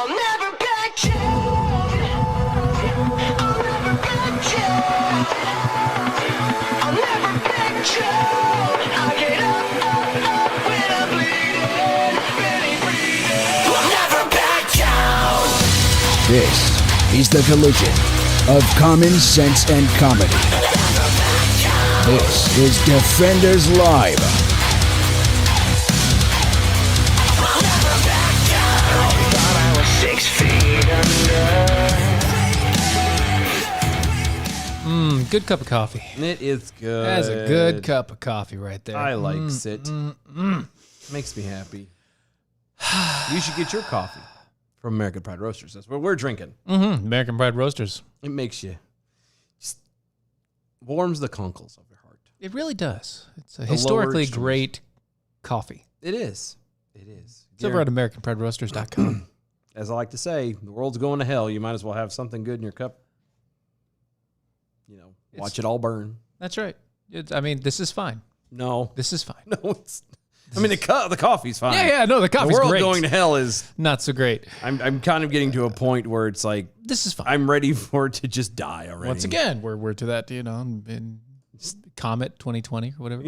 I'll never back down. I'll never back down. I'll never back down. I get up when I'm bleeding, really bleeding. I'll never back down. This is the collision of common sense and comedy. This is Defenders Live. I'll never back down. Thought I was 6 feet under. Good cup of coffee. It is good. That's a good cup of coffee right there. I like it. Makes me happy. You should get your coffee from American Pride Roasters. That's what we're drinking. American Pride Roasters. It makes you, just warms the conkles of your heart. It really does. It's a The historically lower extremes. great coffee. It is. It is. It's over at AmericanPrideRoasters.com. As I like to say, the world's going to hell. You might as well have something good in your cup. You know, watch it all burn. That's right. This is fine. No. This is fine. No, it's... the coffee's fine. Yeah, no, the coffee's The world great. going to hell is... Not so great. I'm kind of getting to a point where it's like... This is fine. I'm ready for it to just die already. Once again, we're to that, in Comet 2020 or whatever.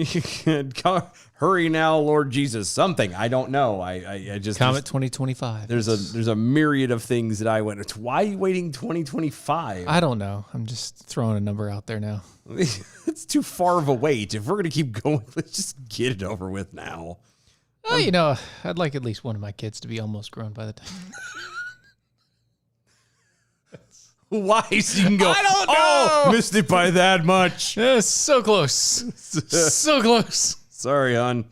Hurry now, Lord Jesus. Something. I don't know. I just... Comet 2025. There's a myriad of things that I went... Why are you waiting 2025? I don't know. I'm just throwing a number out there now. It's too far of a wait. If we're going to keep going, let's just get it over with now. Oh, I'd like at least one of my kids to be almost grown by the time. Why? So you can go, I don't know. Oh, missed it by that much. Yeah, so close. So close. Sorry, hon.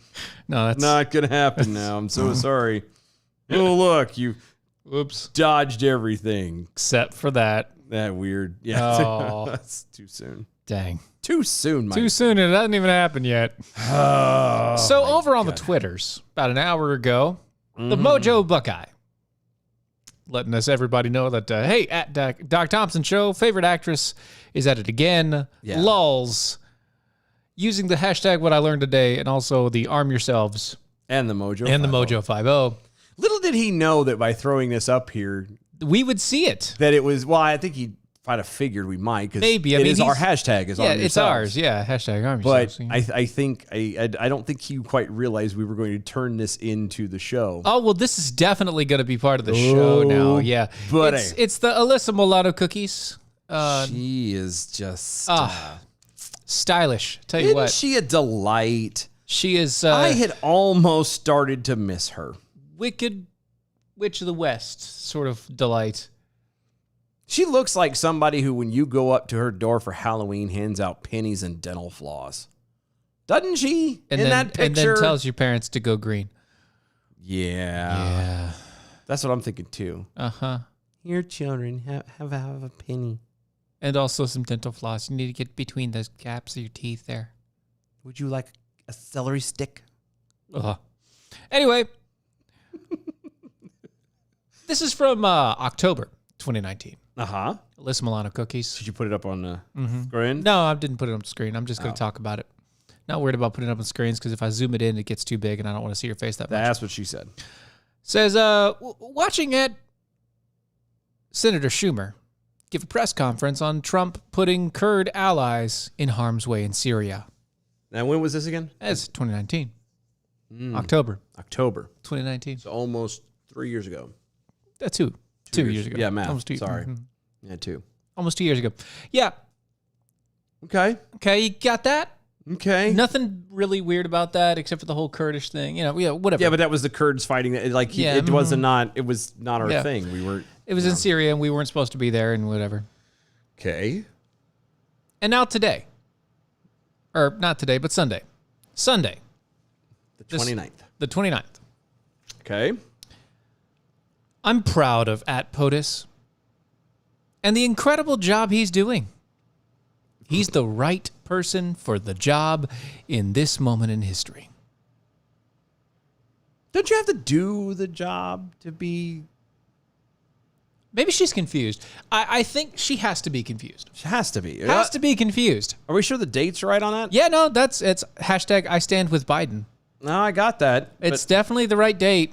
No, that's Not going to happen now. I'm so sorry. Oh, look, you whoops. dodged everything. Except for that. That weird. Yeah, Oh. that's too soon. Dang. Too soon, Mike. Too soon. It hasn't even happened yet. Oh, So my over on the God. Twitters, about an hour ago, the Mojo Buckeye letting us everybody know that, hey, at Doc Thompson Show, favorite actress is at it again. Yeah. Lulz. Using the hashtag what I learned today and also the arm yourselves And the Mojo. and the 50. Mojo 50. Little did he know that by throwing this up here, We would see it. that it was, well, I think he might have figured we might, because Maybe. it is our hashtag. Yeah, it's ours. Yeah, hashtag arm But yourselves. I don't think he quite realized we were going to turn this into the show. Oh, well, this is definitely going to be part of the show now. Yeah. buddy. It's the Alyssa Mulatto cookies. She is just... Stylish. Tell you isn't what. she a delight? She is I had almost started to miss her. Wicked Witch of the West sort of delight. She looks like somebody who, when you go up to her door for Halloween, hands out pennies and dental floss. Doesn't she? And in then, that picture? And then tells your parents to go green. Yeah. That's what I'm thinking, too. Uh-huh. Here, children, have a penny. And also some dental floss. You need to get between those gaps of your teeth there. Would you like a celery stick? Ugh. Anyway. This is from October 2019. Uh-huh. Alyssa Milano cookies. Did you put it up on the screen? No, I didn't put it on the screen. I'm just going to talk about it. Not worried about putting it up on screens because if I zoom it in, it gets too big and I don't want to see your face that much. That's what she said. Says, watching at Senator Schumer give a press conference on Trump putting Kurd allies in harm's way in Syria. Now, when was this again? As 2019. October October. 2019. So almost 3 years ago. That's two years ago. Yeah, math. Almost 2 Sorry. mhm. Yeah, 2. Almost 2 years ago. Yeah. Okay. Okay, you got that? Okay. Nothing really weird about that except for the whole Kurdish thing. Whatever. Yeah, but that was the Kurds fighting. It was not our Yeah. thing. We were. It was in Syria and we weren't supposed to be there and whatever. Okay. And now today. Or not today, but Sunday. Sunday. The 29th. The 29th. Okay. I'm proud of @POTUS and the incredible job he's doing. He's the right person for the job in this moment in history. Don't you have to do the job to be? Maybe she's confused. I think she has to be confused. It has to be. Has to be confused. Are we sure the date's right on that? Yeah, no, it's hashtag I stand with Biden. No, I got that. It's definitely the right date.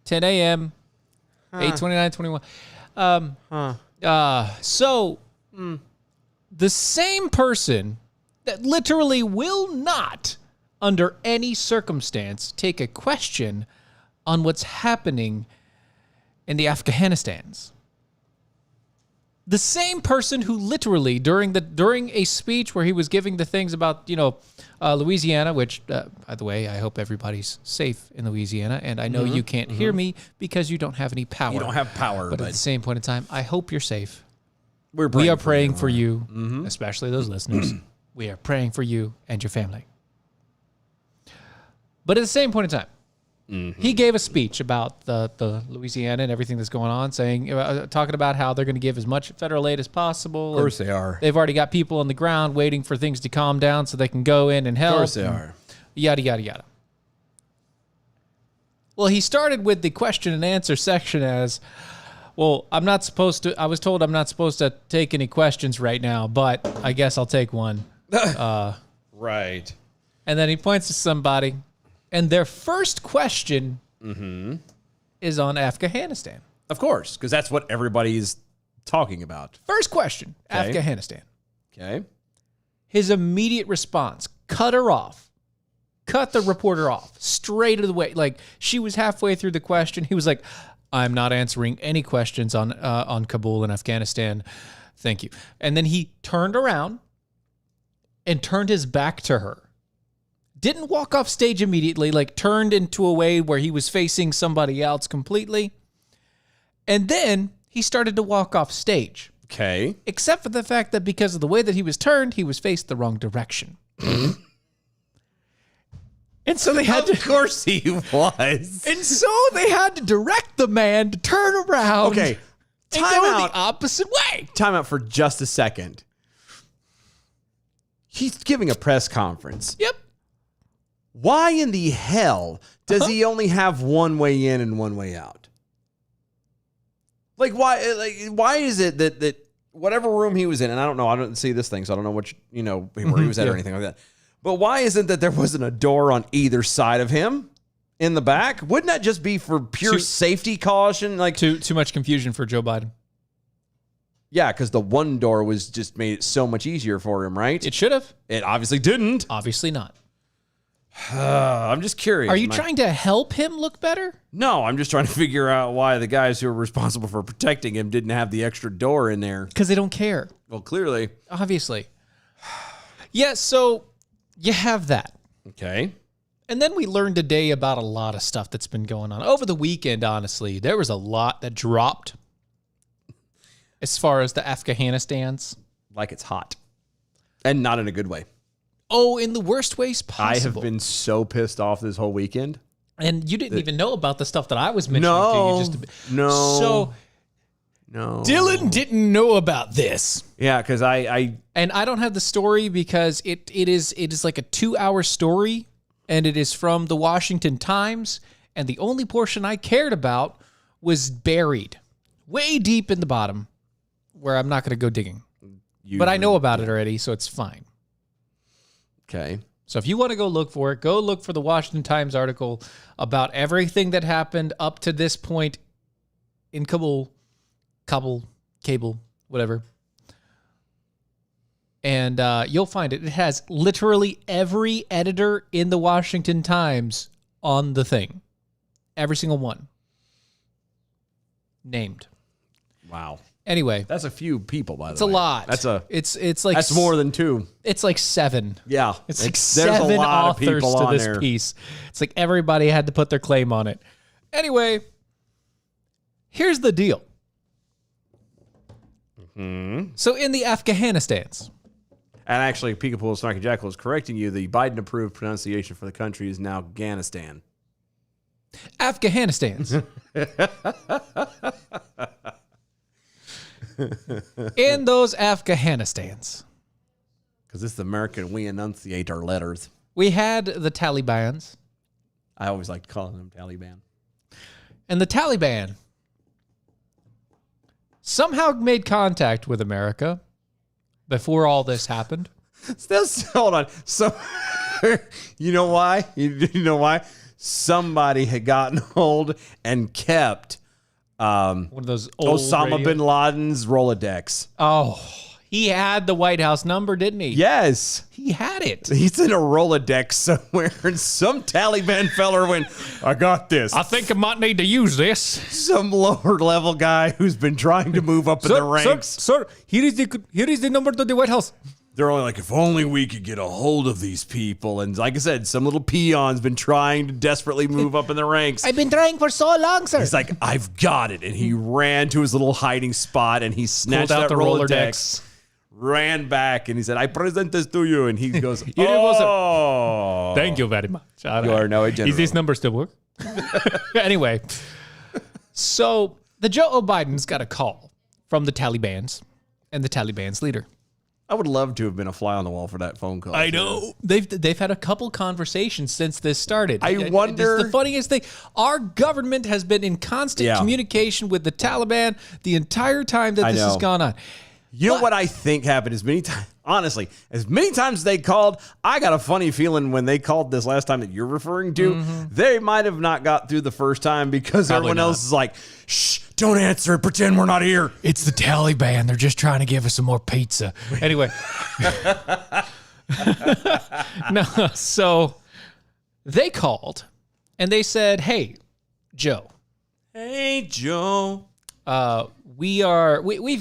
10 a.m. 8/29/21. The same person that literally will not, under any circumstance, take a question on what's happening in the Afghanistans. The same person who literally during a speech where he was giving the things about Louisiana, which by the way, I hope everybody's safe in Louisiana, and I know you can't hear me because you don't have any power. You don't have power, but at the same point in time, I hope you're safe. we are praying for you, especially those listeners. We are praying for you and your family. But at the same point in time, he gave a speech about the Louisiana and everything that's going on, talking about how they're going to give as much federal aid as possible. Of course they are. They've already got people on the ground waiting for things to calm down so they can go in and help. Of course they are. Yada, yada, yada. Well, he started with the question and answer section as, well, I was told I'm not supposed to take any questions right now, but I guess I'll take one. Right. And then he points to somebody, and their first question is on Afghanistan. Of course, because that's what everybody's talking about. First question, Okay. Afghanistan. Okay. His immediate response, cut her off. Cut the reporter off straight to the way. Like, she was halfway through the question. He was like, I'm not answering any questions on Kabul and Afghanistan. Thank you. And then he turned around and turned his back to her. Didn't walk off stage immediately, like turned into a way where he was facing somebody else completely. And then he started to walk off stage. Okay. Except for the fact that because of the way that he was turned, he was faced the wrong direction. And so they had Of course he was. And so they had to direct the man to turn around. Okay. And Time go out. the opposite way. Time out for just a second. He's giving a press conference. Yep. Why in the hell does he only have one way in and one way out? Like why is it that whatever room he was in, and I don't know, I don't see this thing, so I don't know where he was at or anything like that. But why isn't that there wasn't a door on either side of him in the back? Wouldn't that just be for pure safety caution? Like Too much confusion for Joe Biden. yeah, because the one door was just made it so much easier for him, right? It should have. It obviously didn't. Obviously not. I'm just curious. Are you trying to help him look better? No, I'm just trying to figure out why the guys who are responsible for protecting him didn't have the extra door in there. Because they don't care. Well, clearly. Obviously. Yeah, so you have that. Okay. And then we learned today about a lot of stuff that's been going on. Over the weekend, honestly, there was a lot that dropped as far as the Afghanistans. Like it's hot. And not in a good way. Oh, in the worst ways possible. I have been so pissed off this whole weekend. And you didn't even know about the stuff that I was mentioning No. to you just a bit. No. So No. Dylan didn't know about this. Yeah, because I And I don't have the story because it is like a 2-hour story, and it is from the Washington Times, and the only portion I cared about was buried way deep in the bottom where I'm not going to go digging. But I know about it already, so it's fine. Okay. So if you want to go look for it, go look for the Washington Times article about everything that happened up to this point in Kabul, whatever. And you'll find it. It has literally every editor in the Washington Times on the thing. Every single one. Named. Wow. Anyway. That's a few people, by the way. It's a lot. It's like That's more than two. It's like 7. Yeah. It's like there's 7 a lot authors of people to on this there. piece. It's like everybody had to put their claim on it. Anyway, here's the deal. So in the Afghanistans, And actually, Peekapool Snarky Jackal is correcting you. The Biden-approved pronunciation for the country is now Afghanistan. Afghanistans. In those Afghanistans, Because this is American, we enunciate our letters. we had the Talibans, I always like calling them Taliban. and the Taliban somehow made contact with America before all this happened. Hold on. So, you know why? You know why? Somebody had gotten hold and kept One of those old Osama radio- bin Laden's Rolodex. Oh, he had the White House number, didn't he? Yes. He had it. He's in a Rolodex somewhere, and some Taliban feller went, I got this. I think I might need to use this. Some lower level guy who's been trying to move up in the ranks. Sir, here is the number to the White House. They're only like, if only we could get a hold of these people. And like I said, some little peon's been trying to desperately move up in the ranks. I've been trying for so long, sir. He's like, I've got it. And he ran to his little hiding spot and he snatched Pulled out that the Rolodex, ran back, and he said, I present this to you. And he goes, was oh. Thank you very much. You are now a general. Is this number still work? Anyway, so the Joe Biden's got a call from the Taliban's and the Taliban's leader. I would love to have been a fly on the wall for that phone call. I know. They've had a couple conversations since this started. I wonder. It's the funniest thing. Our government has been in constant communication with the Taliban the entire time that this has gone on. You know what I think happened as many times, honestly, as many times as they called, I got a funny feeling when they called this last time that you're referring to, they might have not got through the first time because everyone else is like, shh, don't answer it, pretend we're not here. It's the Taliban. They're just trying to give us some more pizza. Anyway. No, so they called and they said, hey, Joe. Hey, Joe. We've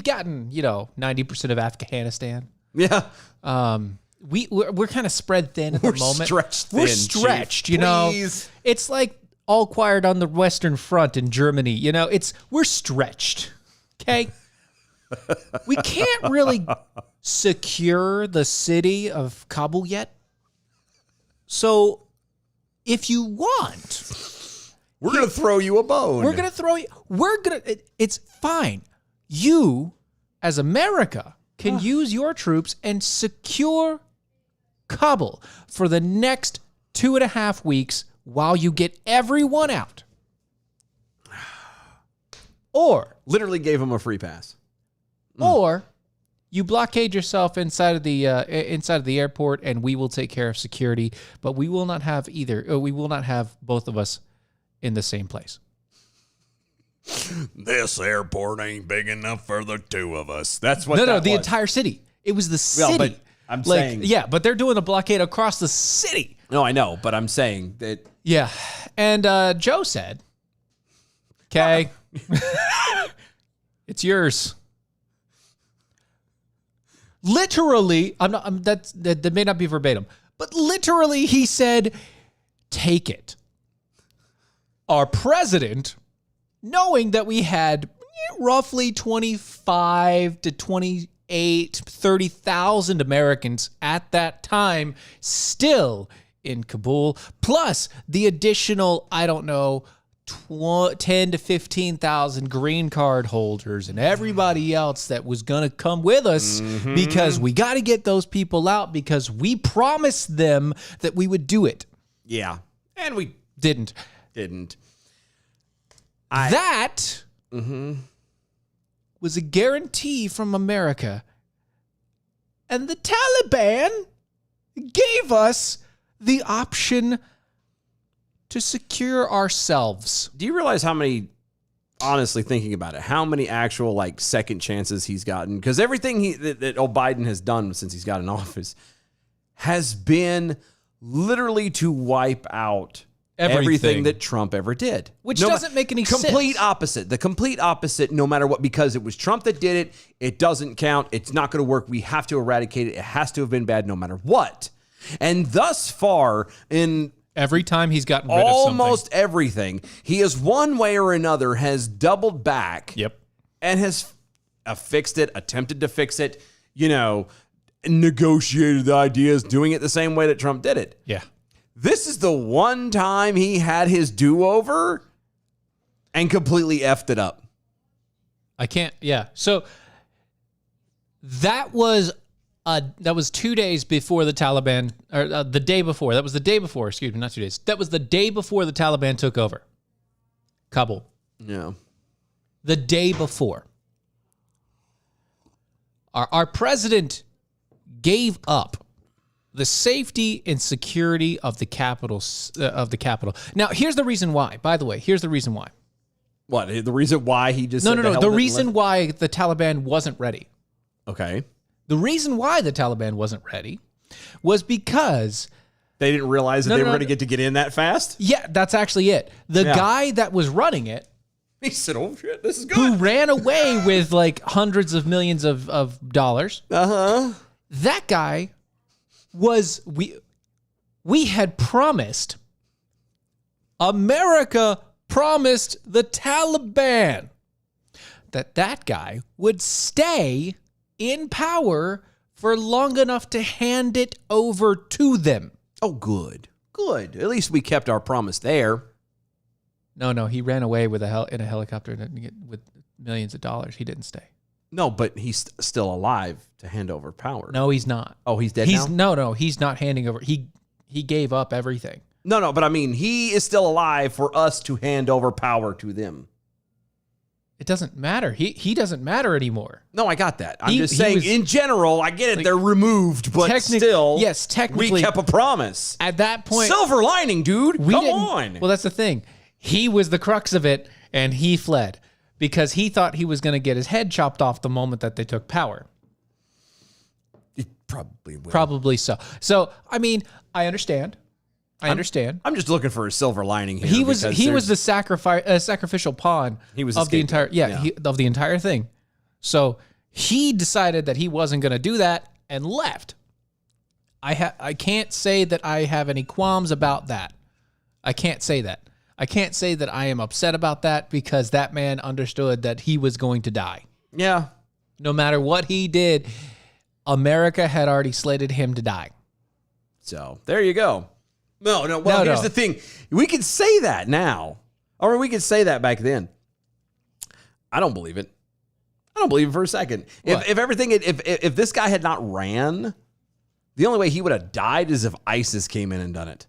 gotten, 90% of Afghanistan. Yeah. We're kind of spread thin at the moment. Stretched thin, We're stretched, Chief. Please. It's like all quiet on the Western Front in Germany. We're stretched. Okay. We can't really secure the city of Kabul yet. So if you want, we're going to throw you a bone. we're going to throw you. It's fine. You, as America, can use your troops and secure Kabul for the next 2.5 weeks while you get everyone out. Or literally gave him a free pass. Or you blockade yourself inside of the airport, and we will take care of security. But we will not have we will not have both of us in the same place. This airport ain't big enough for the two of us. That's what. No, that the was. entire city. It was the city. Well, but I'm saying, but they're doing a blockade across the city. No, I know, but I'm saying that. Yeah, and Joe said, "Okay, it's yours." Literally, that may not be verbatim, but literally, he said, "Take it." Our president, knowing that we had roughly 25 to 30,000 Americans at that time still in Kabul, plus the additional, 10 to 15,000 green card holders and everybody else that was going to come with us because we got to get those people out because we promised them that we would do it. Yeah. And we Didn't. That was a guarantee from America. And the Taliban gave us the option to secure ourselves. Do you realize how many, honestly thinking about it, how many actual second chances he's gotten? Because everything that Biden has done since he's got in office has been literally to wipe out everything that Trump ever did. Which doesn't make any sense. Complete opposite. The complete opposite, no matter what, because it was Trump that did it. It doesn't count. It's not going to work. We have to eradicate it. It has to have been bad no matter what. And thus far, in every time he's gotten rid of something. Almost everything, he has one way or another has doubled back. Yep. And has fixed it, attempted to fix it, negotiated the ideas, doing it the same way that Trump did it. Yeah. This is the one time he had his do-over and completely effed it up. So that was 2 days before the Taliban, or the day before. That was the day before, excuse me, not 2 days. That was the day before the Taliban took over Kabul. Yeah. The day before. Our president gave up the safety and security of the capital. Now, here's the reason why. By the way, here's the reason why. What? The reason why he just No, said no, the no. hell The with it and reason why the Taliban wasn't ready. Okay. The reason why the Taliban wasn't ready was because They didn't realize that No, they no, were no. going to get in that fast? yeah, that's actually it. The Yeah. guy that was running it, He said, oh, shit, this is good. who ran away with like hundreds of millions of dollars, Uh-huh. that guy was we had promised, America promised the Taliban that guy would stay in power for long enough to hand it over to them. Oh, good. Good. At least we kept our promise there. No, he ran away with in a helicopter with millions of dollars. He didn't stay. No, but he's still alive to hand over power. No, he's not. Oh, he's dead now? No, he's not handing over. He gave up everything. No, but I mean, he is still alive for us to hand over power to them. It doesn't matter. He doesn't matter anymore. No, I got that. I'm He- just he saying, was- in general, I get it. like, They're removed, but still, yes, technically, we kept a promise. at that point, Silver lining, dude. we Come didn't- on. Well, that's the thing. He was the crux of it, and he fled because he thought he was going to get his head chopped off the moment that they took power. He probably will. Probably so. So, I mean, I understand. I'm just looking for a silver lining here. He was because the sacrificial pawn He was of the the entire scapegoat. of the entire thing. So he decided that he wasn't going to do that and left. I can't say that I have any qualms about that. I can't say that. I can't say that I am upset about that because that man understood that he was going to die. Yeah. No matter what he did, America had already slated him to die. So there you go. No. Well, here's the thing. We can say that now, or we could say that back then. I don't believe it. I don't believe it for a second. What? If this guy had not ran, the only way he would have died is if ISIS came in and done it.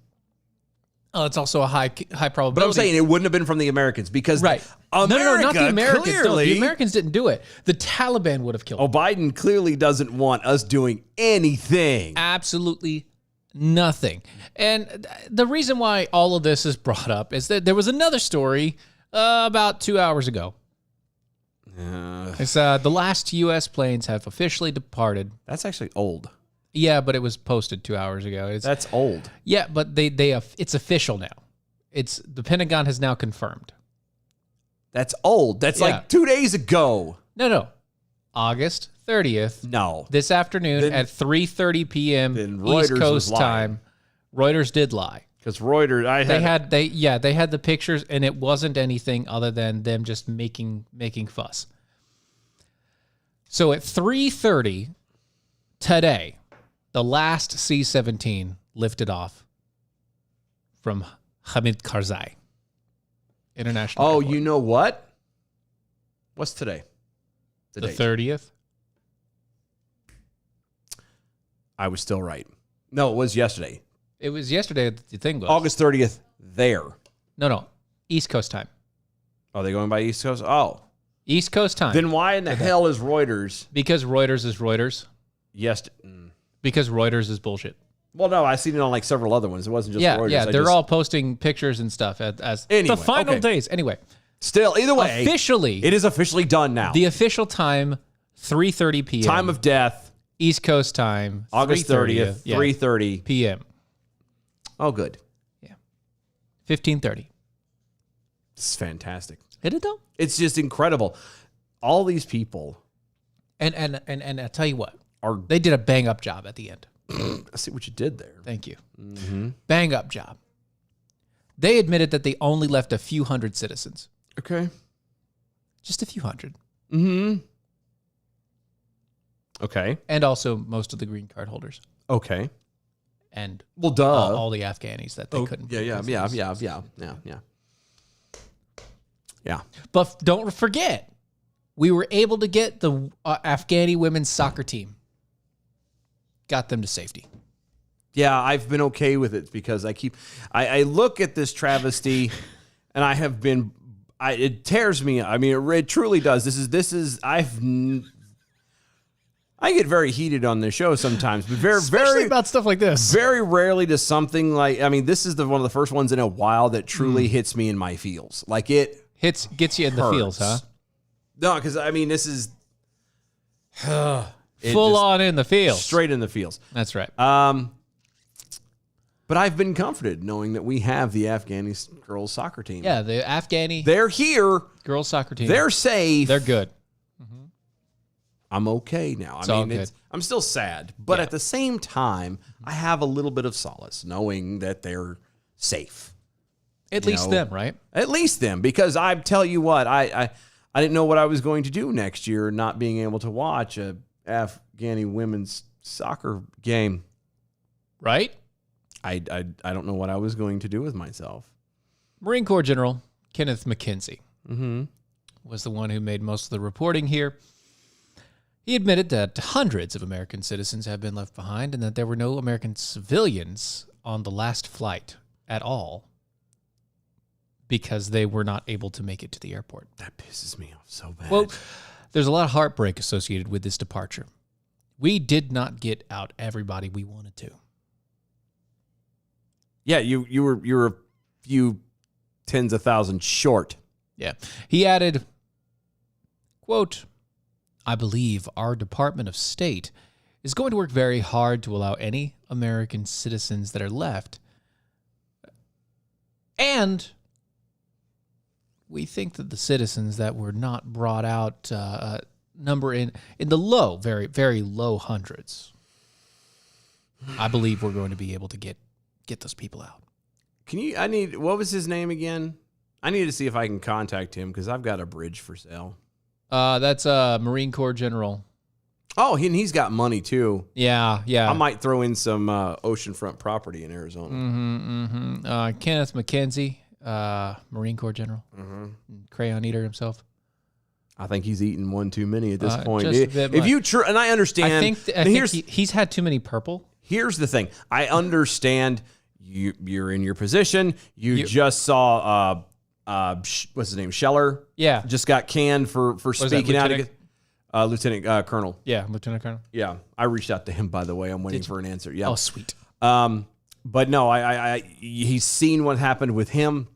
Oh, it's also a high probability. But I'm saying it wouldn't have been from the Americans because right. America, no, not the Americans. No, clearly, the Americans didn't do it. The Taliban would have killed him. Biden clearly doesn't want us doing anything. Absolutely nothing. And the reason why all of this is brought up is that there was another story about 2 hours ago. It's the last U.S. planes have officially departed. That's actually old. Yeah, but it was posted 2 hours ago. That's old. Yeah, but it's official now. The Pentagon has now confirmed. That's old. That's Yeah. like 2 days ago. No. August 30th. No. This afternoon Then- at 3:30 p.m. then Reuters East was Coast lying. time. Reuters did lie. Because Reuters, They had the pictures, and it wasn't anything other than them just making fuss. So at 3:30 today, the last C-17 lifted off from Hamid Karzai International. Oh, Airport. you know what? What's today? the date. 30th. I was still right. No, it was yesterday. It was yesterday that the thing was. August 30th, there. No, East Coast time. Are they going by East Coast? Oh. East Coast time. Then why in the hell is Reuters? Because Reuters is Reuters. Yes. Because Reuters is bullshit. Well, no, I've seen it on like several other ones. It wasn't just Reuters. Yeah, they're all posting pictures and stuff as Anyway, the final okay. days. Anyway, Still, either way. officially, It is officially done now. the official time, 3:30 p.m. Time of death, East Coast time, August 30th, yeah, 3:30 p.m. Oh, good. 15:30. This is fantastic. Hit it though. It's just incredible. All these people And I tell you what, are. they did a bang up job at the end. I see what you did there. Thank you. Mm-hmm. Bang up job. They admitted that they only left a few hundred citizens. Okay. Just a few hundred. Mm-hmm. Okay. And also most of the green card holders. Okay. And Well, duh. all the Afghanis that they couldn't. Yeah. But don't forget, we were able to get the Afghani women's soccer team. Got them to safety. Yeah, I've been okay with it because I look at this travesty and I have been, it tears me. I mean, it truly does. I get very heated on this show sometimes, but Especially about stuff like this. very rarely does something like, I mean, this is one of the first ones in a while that truly hits me in my feels. Like it Gets you in the feels, huh? No, because I mean, this is Full on in the feels. straight in the feels. That's right. But I've been comforted knowing that we have the Afghani girls soccer team. Yeah, the Afghani They're here. girls soccer team. They're safe. They're good. I'm okay now. all good. I'm still sad, but Yeah. at the same time, I have a little bit of solace knowing that they're safe. At You least know, them, right? At least them, because I tell you what, I didn't know what I was going to do next year, not being able to watch a Afghani women's soccer game. Right? I don't know what I was going to do with myself. Marine Corps General Kenneth McKenzie was the one who made most of the reporting here. He admitted that hundreds of American citizens have been left behind and that there were no American civilians on the last flight at all because they were not able to make it to the airport. That pisses me off so bad. Well, there's a lot of heartbreak associated with this departure. We did not get out everybody we wanted to. yeah, you were a few tens of thousands short. Yeah. He added, quote, I believe our Department of State is going to work very hard to allow any American citizens that are left. And we think that the citizens that were not brought out number in the low, very, very low hundreds. I believe we're going to be able to get those people out. What was his name again? I need to see if I can contact him because I've got a bridge for sale. That's Marine Corps General. Oh, he's got money too. Yeah. I might throw in some oceanfront property in Arizona. Kenneth McKenzie, Marine Corps General, crayon eater himself. I think he's eaten one too many at this point. just a bit If much. you and I understand, I think he's had too many purple. here's the thing. I understand you're in your position. You just saw what's his name? Scheller. Yeah. Just got canned for speaking out Lieutenant? against Lieutenant Colonel. Yeah, Lieutenant Colonel. Yeah. I reached out to him, by the way. I'm waiting for an answer. Yeah. Oh, sweet. But no, he's seen what happened with him.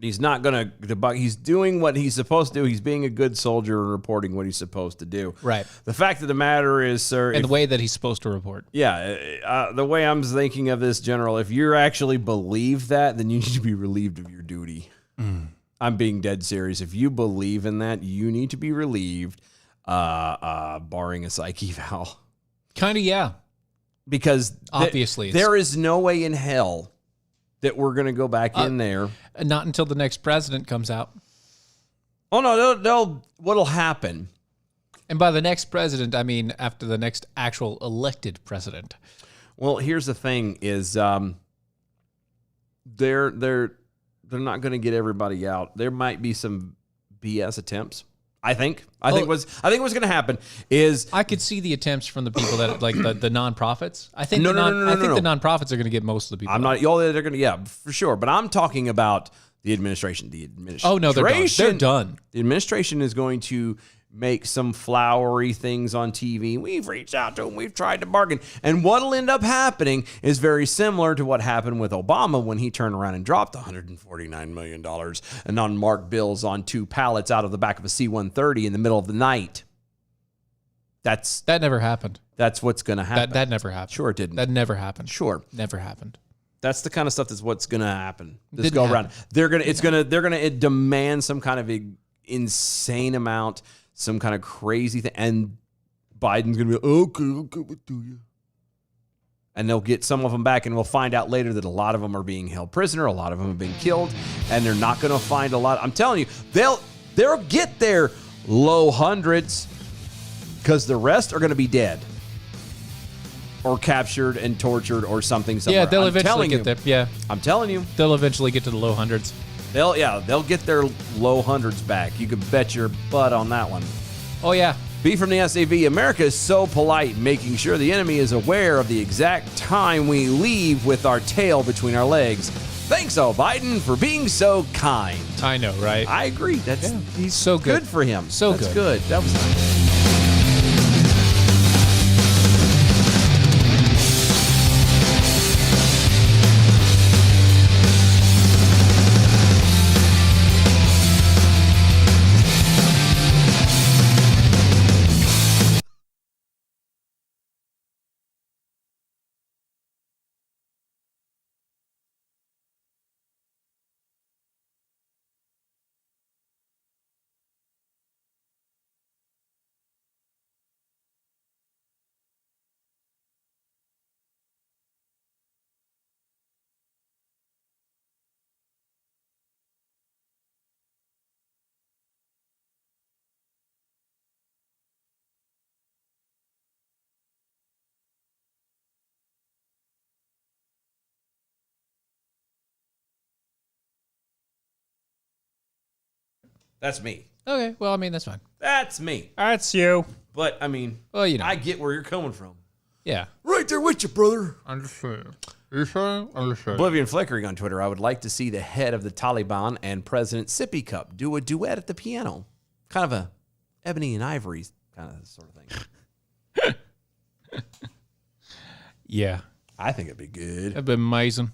He's not going to debug. He's doing what he's supposed to do. He's being a good soldier and reporting what he's supposed to do. Right. The fact of the matter is, sir, And the way that he's supposed to report. the way I'm thinking of this, General, if you actually believe that, then you need to be relieved of your duty. I'm being dead serious. If you believe in that, you need to be relieved, barring a psych eval. Kind of, yeah. Because Obviously, there is no way in hell that we're going to go back in there. Not until the next president comes out. Oh, no, what'll happen? And by the next president, I mean after the next actual elected president. Well, here's the thing is they're not going to get everybody out. There might be some BS attempts. I think what's going to happen is I could see the attempts from the people that like the nonprofits. I think No. the nonprofits are going to get most of the people. I'm not y'all. They're going to for sure. But I'm talking about the administration. The administration. Oh no, they're done. They're done. The administration is going to make some flowery things on TV. We've reached out to them. We've tried to bargain. And what'll end up happening is very similar to what happened with Obama when he turned around and dropped $149 million and unmarked bills on 2 pallets out of the back of a C-130 in the middle of the night. That never happened. That's what's going to happen. That never happened. Sure it didn't. That never happened. Sure. Never happened. That's the kind of stuff that's what's going to happen. This Didn't go happen. around. They're going to demand some kind of insane amount, some kind of crazy thing, and Biden's going to be okay, I'll give it to you. And they'll get some of them back, and we'll find out later that a lot of them are being held prisoner, a lot of them have been killed, and they're not going to find a lot. I'm telling you, they'll get their low hundreds because the rest are going to be dead or captured and tortured or something somewhere. Yeah, they'll I'm eventually telling get you. there. Yeah, I'm telling you. they'll eventually get to the low hundreds. They'll get their low hundreds back. You can bet your butt on that one. Oh yeah. B from the SAV, America is so polite, making sure the enemy is aware of the exact time we leave with our tail between our legs. Thanks, Biden, for being so kind. I know, right? I agree. He's so good. Good for him. So That's good. good. That was nice. That's me. Okay, well, I mean, that's fine. That's me. That's you. But, I mean, Well, you know. I get where you're coming from. Yeah. Right there with you, brother. Understand. Oblivion Flickering on Twitter. I would like to see the head of the Taliban and President Sippy Cup do a duet at the piano. Kind of a Ebony and Ivory kind of sort of thing. Yeah. I think it'd be good. That'd be amazing.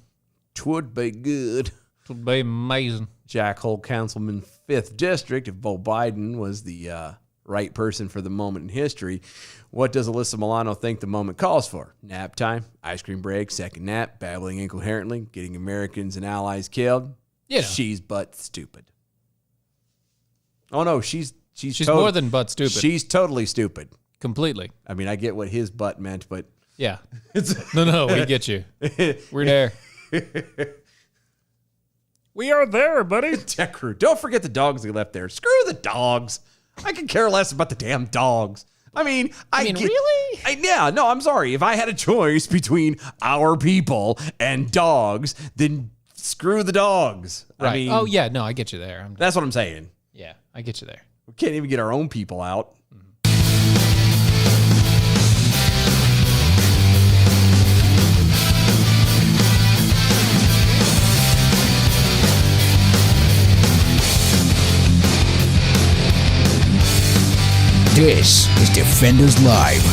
Twould be good. It would be amazing. Jack Hole, Councilman, 5th District. If Beau Biden was the right person for the moment in history, what does Alyssa Milano think the moment calls for? Nap time, ice cream break, second nap, babbling incoherently, getting Americans and allies killed. You know. She's but stupid. Oh, no, she's more than but stupid. She's totally stupid. Completely. I mean, I get what his butt meant, but... Yeah. No, we get you. We're there. We are there, buddy. Tech crew. Don't forget the dogs they left there. Screw the dogs. I could care less about the damn dogs. I mean, really? Yeah, no, I'm sorry. If I had a choice between our people and dogs, then screw the dogs. Right. I mean, Oh, yeah. No, I get you there. that's what I'm saying. Yeah, I get you there. We can't even get our own people out. This is Defenders Live.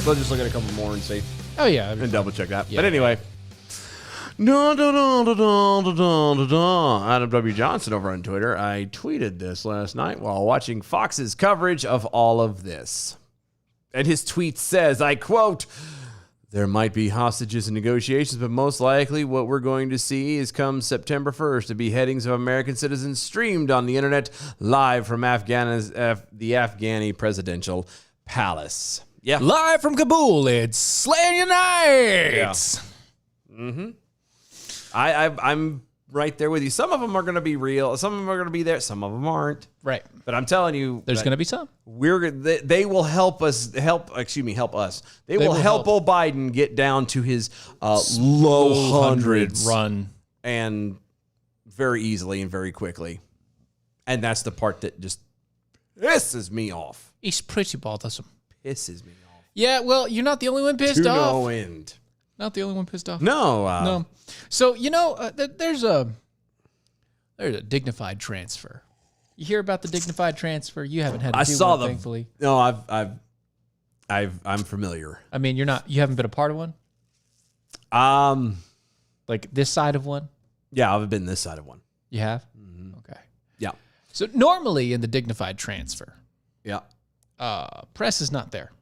Let's just look at a couple more and see. Oh, yeah. And double check that. Yeah. But anyway. Adam W. Johnson over on Twitter. I tweeted this last night while watching Fox's coverage of all of this. And his tweet says, I quote, there might be hostages and negotiations, but most likely what we're going to see is come September 1st, the beheadings of American citizens streamed on the internet live from the Afghani presidential palace. Yeah. Live from Kabul, it's Slaying Unites. Yeah. Mm-hmm. I'm right there with you. Some of them are going to be real. Some of them are going to be there. Some of them aren't. Right. But I'm telling you, There's going to be some. They will help us. They will help old Biden get down to his low hundreds run, and very easily and very quickly. And that's the part that just pisses me off. It's pretty bothersome. Pisses me off. Yeah, well, you're not the only one pissed To off. no end. Not the only one pissed off. No. No. So, there's a dignified transfer. You hear about the dignified transfer? You haven't had to do one, thankfully. No, I'm familiar. I mean, you haven't been a part of one? Like this side of one? Yeah, I've been this side of one. You have? Mm-hmm. Okay. Yeah. So normally in the dignified transfer, Yeah. press is not there.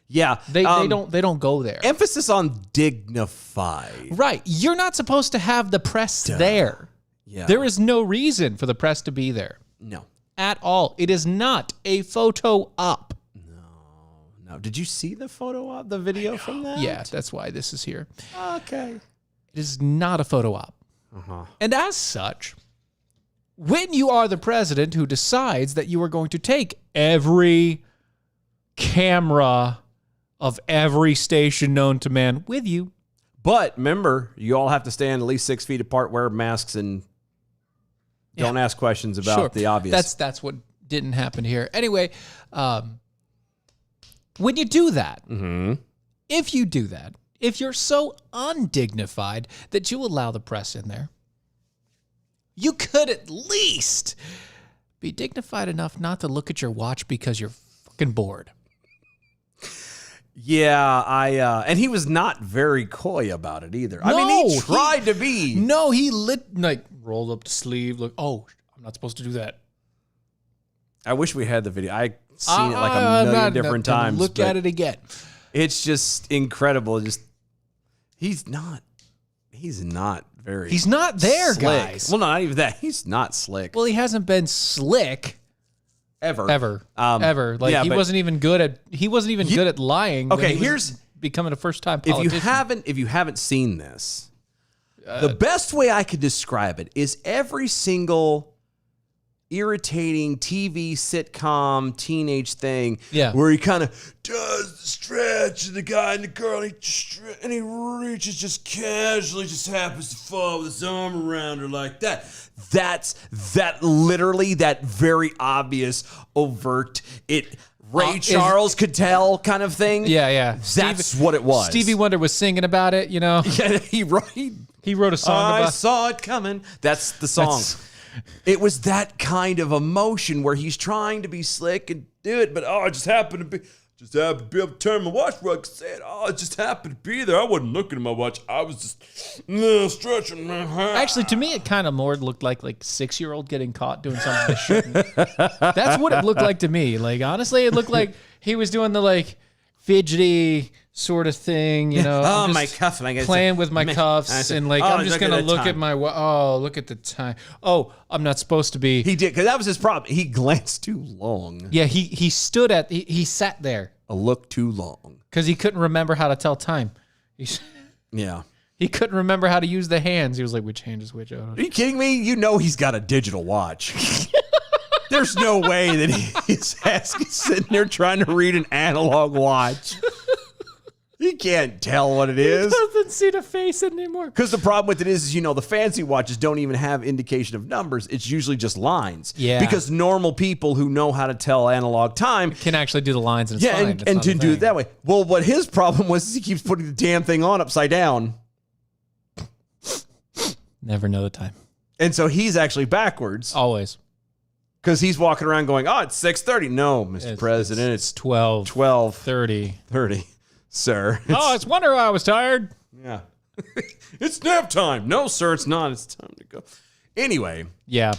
Yeah. They don't go there. Emphasis on dignified. Right. You're not supposed to have the press there. Yeah. There is no reason for the press to be there. No. At all. It is not a photo op. No. Did you see the photo op, the video from that? Yeah, that's why this is here. Okay. It is not a photo op. Uh-huh. And as such, when you are the president who decides that you are going to take every camera of every station known to man with you. But remember, you all have to stand at least 6 feet apart, wear masks, and don't ask questions about the obvious. That's what didn't happen here. Anyway, when you do that, if you do that, if you're so undignified that you allow the press in there, you could at least be dignified enough not to look at your watch because you're fucking bored. Yeah, and he was not very coy about it either. I mean, he tried to be. No, he rolled up the sleeve, like, oh, I'm not supposed to do that. I wish we had the video. I've seen it like a million different times. Look at it again. It's just incredible. He's not very. He's not there, slick. guys. Well, not even that. He's not slick. Well, he hasn't been slick ever. Like yeah, he wasn't even good at good at lying. Okay, when he here's was becoming a first-time politician. If you haven't seen this, the best way I could describe it is every single irritating TV sitcom teenage thing. Yeah. Where he kind of does the stretch and the guy and the girl and he reaches just casually, just happens to fall with his arm around her like that. That's literally that very obvious, overt, Ray Charles could tell kind of thing. Yeah. That's what it was. Stevie Wonder was singing about it, you know. Yeah, he wrote a song about I saw it coming. That's the song. It was that kind of emotion where he's trying to be slick and do it, but I just happened to be able to turn my watch where I could say it. It just happened to be there. I wasn't looking at my watch. I was just stretching my hand. Actually, to me, it kind of more looked like 6-year-old getting caught doing something they shouldn't. That's what it looked like to me. Like, honestly, it looked like he was doing the fidgety sort of thing, you know. Oh, I'm my just cuff. playing with my cuffs and I'm just gonna look at my. Oh, look at the time. Oh, I'm not supposed to be. He did, because that was his problem. He glanced too long. Yeah, he sat there A look too long. because he couldn't remember how to tell time. Yeah. He couldn't remember how to use the hands. He was like, which hand is which? Are you kidding me? You know he's got a digital watch. There's no way that he's sitting there trying to read an analog watch. He can't tell what it is. He doesn't see the face anymore. Because the problem with it is, the fancy watches don't even have indication of numbers. It's usually just lines. Yeah. Because normal people who know how to tell analog time Can actually do the lines and it's fine. It's and not to a do it thing. that way. Well, what his problem was is he keeps putting the damn thing on upside down. Never know the time. And so he's actually backwards. Always. Because he's walking around going, it's 6:30. No, Mr. President, it's 12:30. 30, sir. Oh, it's wonder I was tired. Yeah. It's nap time. No, sir, it's not. It's time to go. Anyway, Yeah.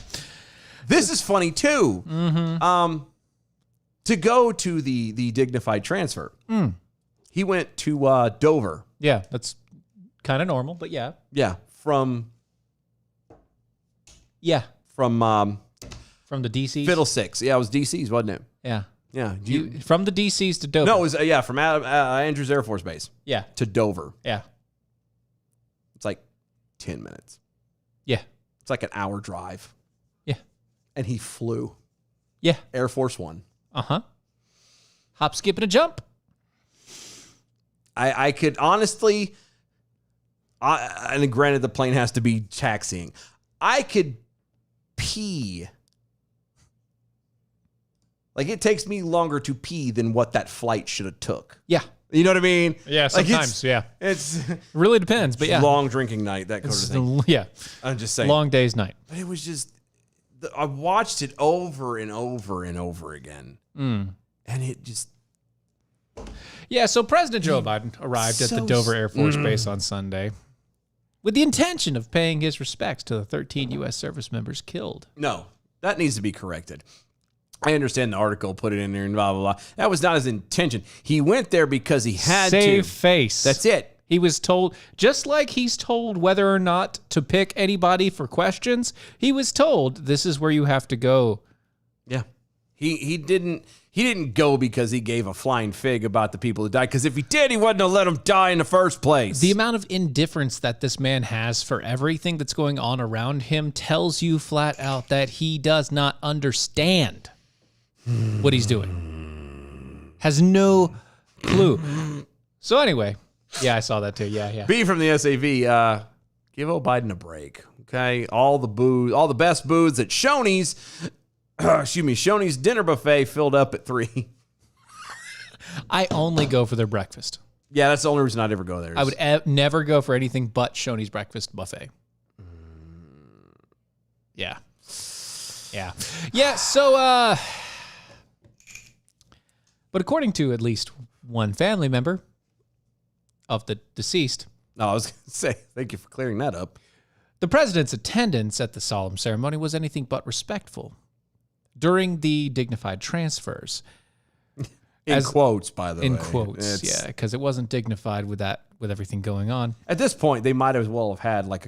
this is funny too. Mm-hmm. To go to the dignified transfer, he went to Dover. Yeah, that's kind of normal, but yeah. Yeah, from From the DCs. Fiddlesticks. Yeah, it was DC's, wasn't it? Yeah. Yeah. From the DCs to Dover. No, it was from Andrews Air Force Base. Yeah. To Dover. Yeah. It's like 10 minutes. Yeah. It's like an hour drive. Yeah. And he flew. Yeah. Air Force One. Uh-huh. Hop, skip, and a jump. I could honestly, and granted the plane has to be taxiing, I could pee. Like, it takes me longer to pee than what that flight should have took. Yeah. You know what I mean? Yeah, Like, sometimes, yeah. It's Really depends, but yeah. long drinking night, that kind of thing. Yeah. I'm just saying. Long day's night. But it was just, I watched it over and over and over again. And it just... Yeah, so President Joe Biden arrived at the Dover Air Force Base on Sunday with the intention of paying his respects to the 13 U.S. service members killed. No, that needs to be corrected. I understand the article, put it in there and blah, blah, blah. That was not his intention. He went there because he had Save to. face. That's it. He was told, just like he's told whether or not to pick anybody for questions, he was told this is where you have to go. Yeah. He didn't go because he gave a flying fig about the people who died. Because if he did, he wouldn't have let them die in the first place. The amount of indifference that this man has for everything that's going on around him tells you flat out that he does not understand what he's doing. Has no clue. So anyway, yeah, I saw that too. Yeah. B from the SAV, give old Biden a break. Okay? All the best booze at Shoney's. Shoney's dinner buffet filled up at 3. I only go for their breakfast. Yeah, that's the only reason I'd ever go there. I would never go for anything but Shoney's breakfast buffet. Yeah. So, but according to at least one family member of the deceased, No, I was going to say, thank you for clearing that up. the president's attendance at the solemn ceremony was anything but respectful. During the dignified transfers, In quotes, by the way. in quotes, yeah, because it wasn't dignified with everything going on. At this point, they might as well have had like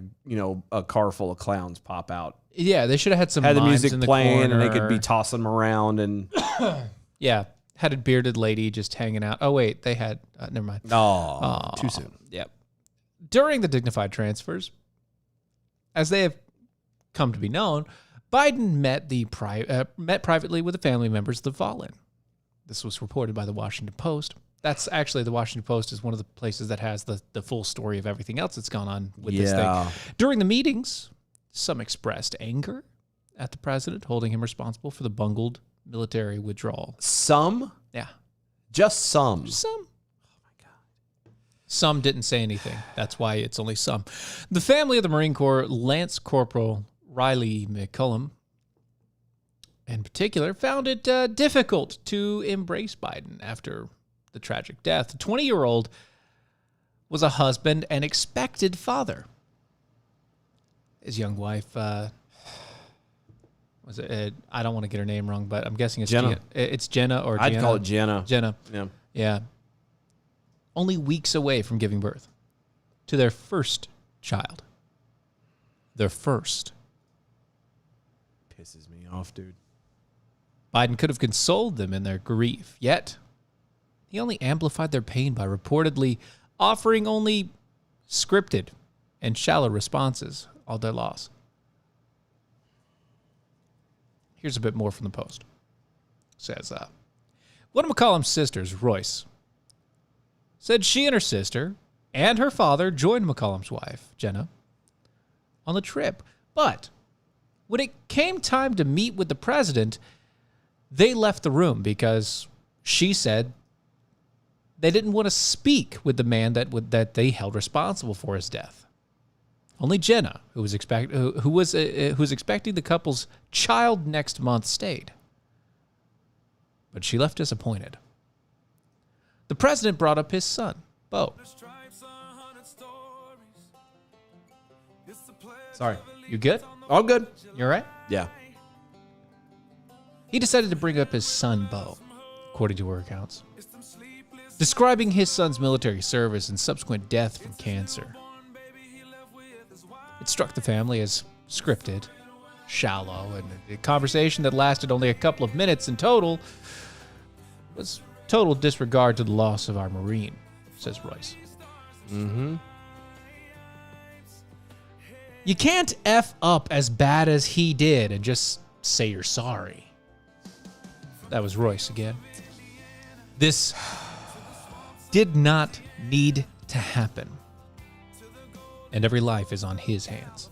a car full of clowns pop out. Yeah, they should have had some Had the mimes music in the playing, and they corner. could be tossing them around. And Yeah, had a bearded lady just hanging out. Oh wait, they had. Never mind. too soon. Yep. During the dignified transfers, as they have come to be known, Biden met privately with the family members of the fallen. This was reported by the Washington Post. That's actually, the Washington Post is one of the places that has the full story of everything else that's gone on with this thing. During the meetings, some expressed anger at the president, holding him responsible for the bungled military withdrawal. Some? Yeah. Just some. Some. Oh, my God. Some didn't say anything. That's why it's only some. The family of the Marine Corps, Lance Corporal Riley McCullum, in particular, found it difficult to embrace Biden after the tragic death. The 20-year-old was a husband and expected father. His young wife, was it? I don't want to get her name wrong, but I'm guessing it's Jenna. It's Jenna or I'd Gianna. call it Jenna. Jenna. Yeah. Yeah. Only weeks away from giving birth to their first child. Their first. Pisses me off, dude. Biden could have consoled them in their grief, yet he only amplified their pain by reportedly offering only scripted and shallow responses on their loss. Here's a bit more from the Post. It says, one of McCollum's sisters, Royce, said she and her sister and her father joined McCollum's wife, Jenna, on the trip. But when it came time to meet with the president, they left the room because she said they didn't want to speak with the man that they held responsible for his death. Only Jenna, who was expecting the couple's child next month, stayed. But she left disappointed. The president brought up his son, Bo. Sorry. You good? All good. You all right? Yeah. He decided to bring up his son, Bo, according to her accounts, describing his son's military service and subsequent death from cancer. It struck the family as scripted, shallow, and a conversation that lasted only a couple of minutes in total was total disregard to the loss of our Marine, says Royce. Mm-hmm. You can't F up as bad as he did and just say you're sorry. That was Royce again. This did not need to happen. And every life is on his hands.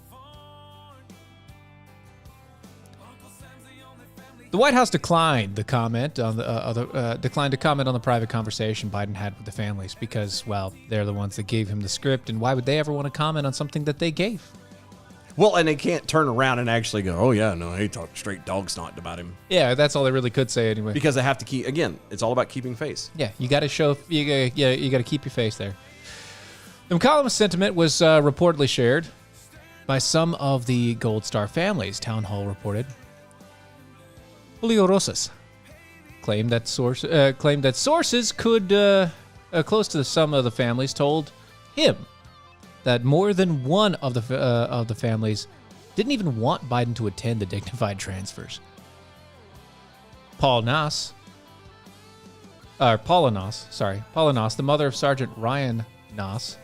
The White House declined to comment on the private conversation Biden had with the families because, well, they're the ones that gave him the script, and why would they ever want to comment on something that they gave? Well, and they can't turn around and actually go, oh, yeah, no, he talked straight dog snot about him. Yeah, that's all they really could say anyway. Because they have to keep, again, it's all about keeping face. Yeah, you got to show, you got to keep your face there. The McCollum sentiment was reportedly shared by some of the Gold Star families, Town Hall reported. Julio Rosas claimed that sources could close to some of the families told him that more than one of the families didn't even want Biden to attend the dignified transfers. Paula Noss, the mother of Sergeant Ryan Noss,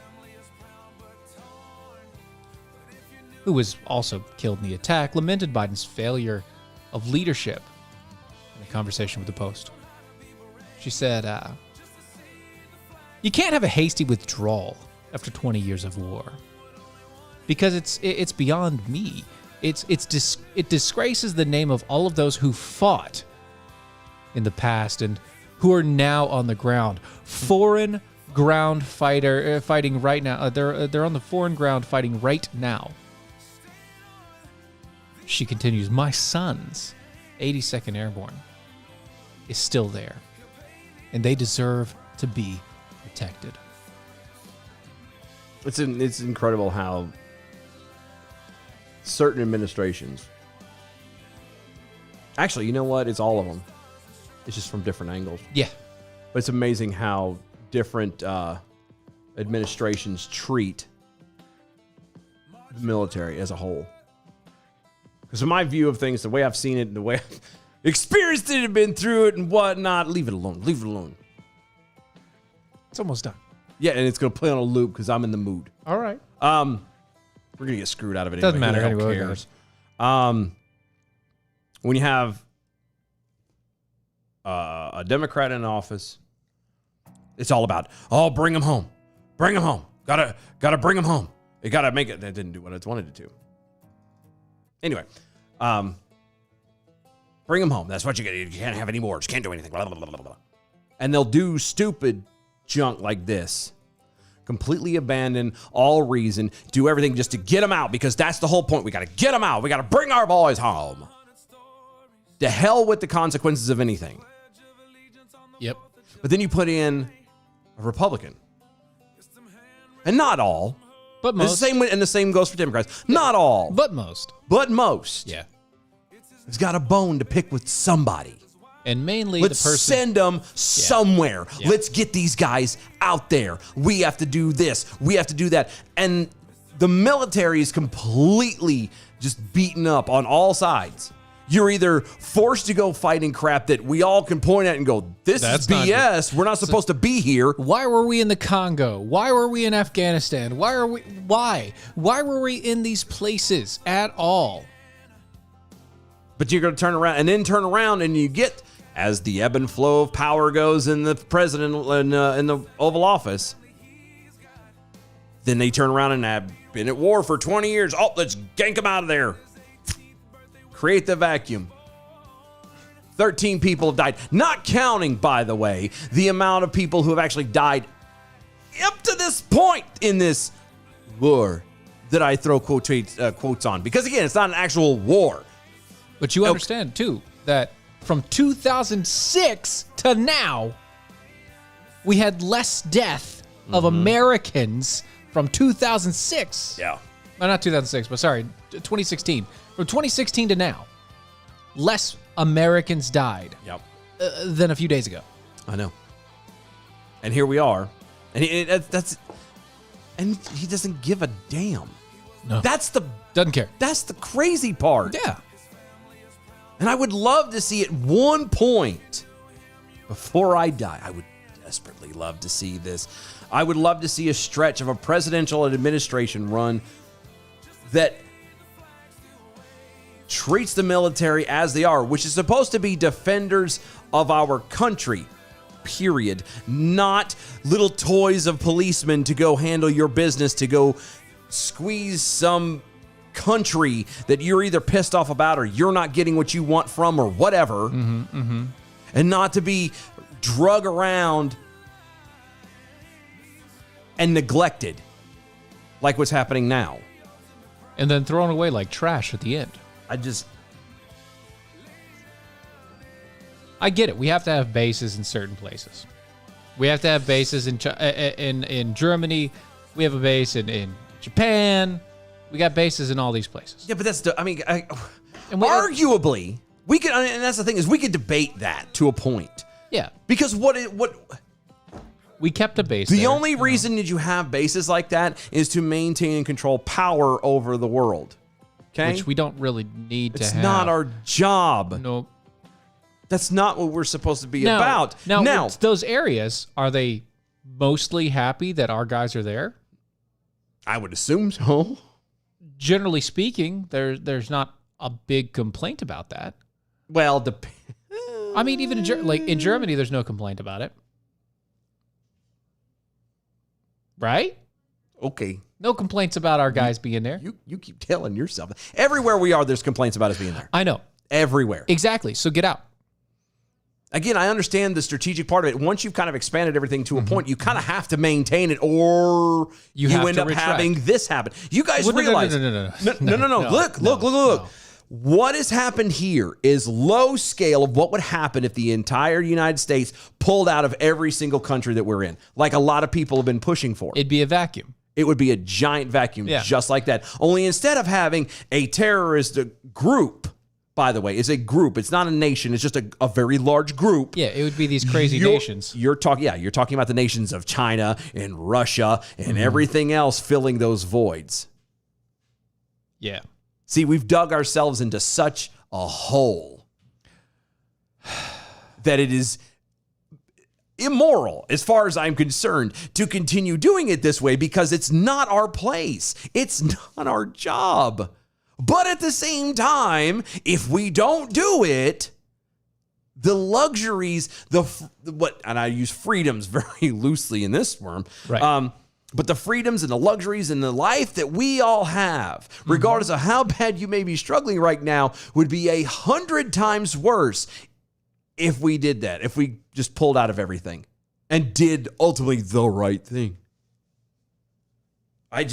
who was also killed in the attack, lamented Biden's failure of leadership in a conversation with the Post. She said, you can't have a hasty withdrawal after 20 years of war, because it's beyond me. It disgraces the name of all of those who fought in the past and who are now on the ground. Foreign ground fighting right now. They're on the foreign ground fighting right now. She continues, my son's 82nd Airborne is still there, and they deserve to be protected. It's incredible how certain administrations, actually, you know what? It's all of them. It's just from different angles. Yeah. But it's amazing how different administrations treat the military as a whole. Because in my view of things, the way I've seen it, the way I've experienced it and been through it and whatnot, leave it alone. Leave it alone. It's almost done. Yeah, and it's going to play on a loop because I'm in the mood. All right. We're going to get screwed out of it Doesn't anyway. matter Who the hell anyway. cares? when you have a Democrat in office, it's all about, oh, bring him home. Bring him home. Gotta bring him home. You gotta make it. That didn't do what it wanted to do. Anyway, bring him home. That's what you get. You can't have any more. You can't do anything. Blah, blah, blah, blah, blah. And they'll do stupid junk like this. Completely abandon all reason. Do everything just to get them out, because that's the whole point. We got to get them out. We got to bring our boys home. To hell with the consequences of anything. Yep. But then you put in a Republican. And not all. But most. And the same goes for Democrats. Not all. But most. But most. Yeah. Has got a bone to pick with somebody. And mainly Let's the person. send them somewhere. Yeah. Let's get these guys out there. We have to do this. We have to do that. And the military is completely just beaten up on all sides. You're either forced to go fighting crap that we all can point at and go, this That's is BS. We're not supposed to be here. Why were we in the Congo? Why were we in Afghanistan? Why? Why were we in these places at all? But you're going to turn around and you get, as the ebb and flow of power goes in the president in the Oval Office, then they turn around and have been at war for 20 years. Oh, let's gank them out of there. Create the vacuum. 13 people have died. Not counting, by the way, the amount of people who have actually died up to this point in this war that I throw quotes on. Because, again, it's not an actual war. But you understand, too, that from 2006 to now, we had less death of Americans from 2006. Yeah. No, not 2006, but sorry, 2016. From 2016 to now, less Americans died than a few days ago. I know. And here we are. And he doesn't give a damn. No. Doesn't care. That's the crazy part. Yeah. And I would love to see at one point, before I die, I would desperately love to see this. I would love to see a stretch of a presidential administration run that treats the military as they are, which is supposed to be defenders of our country, period. Not little toys of policemen to go handle your business, to go squeeze some country that you're either pissed off about or you're not getting what you want from or whatever, and not to be drug around and neglected like what's happening now. And then thrown away like trash at the end. I get it. We have to have bases in certain places. We have to have bases in Germany. We have a base in Japan. We got bases in all these places. Yeah, but arguably, we could, and that's the thing, is we could debate that to a point. Yeah. Because we kept a base. The only reason that you have bases like that is to maintain and control power over the world. Okay? Which we don't really need to have. It's not our job. No. That's not what we're supposed to be about. Now, those areas, are they mostly happy that our guys are there? I would assume so. Generally speaking, there's not a big complaint about that. Well, I mean, even in Germany, there's no complaint about it. Right? Okay. No complaints about our guys being there. You keep telling yourself. Everywhere we are, there's complaints about us being there. I know. Everywhere. Exactly. So get out. Again, I understand the strategic part of it. Once you've kind of expanded everything to a point, you kind of have to maintain it, or you end up having this happen. You guys realize... No. Look. What has happened here is low scale of what would happen if the entire United States pulled out of every single country that we're in, like a lot of people have been pushing for. It'd be a vacuum. It would be a giant vacuum, just like that. Only instead of having a terrorist group, by the way, it's a group. It's not a nation. It's just a very large group. Yeah, it would be these crazy nations. You're talking about the nations of China and Russia and everything else filling those voids. Yeah. See, we've dug ourselves into such a hole that it is immoral, as far as I'm concerned, to continue doing it this way, because it's not our place. It's not our job. But at the same time, if we don't do it, the luxuries, and I use freedoms very loosely in this term, Right. but the freedoms and the luxuries and the life that we all have, regardless of how bad you may be struggling right now, would be 100 times worse if we did that, if we just pulled out of everything and did ultimately the right thing. I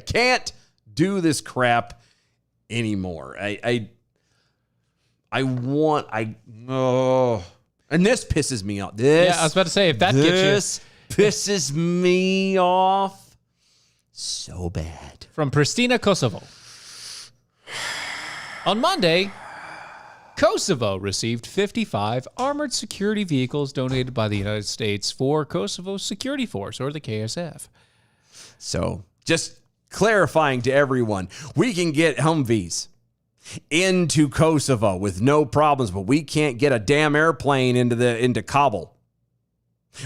can't do this crap anymore. And this pisses me off. Yeah, I was about to say, if that this gets you. pisses me off so bad. From Pristina, Kosovo. On Monday, Kosovo received 55 armored security vehicles donated by the United States for Kosovo's security force, or the KSF. So, just clarifying to everyone, we can get Humvees into Kosovo with no problems, but we can't get a damn airplane into Kabul.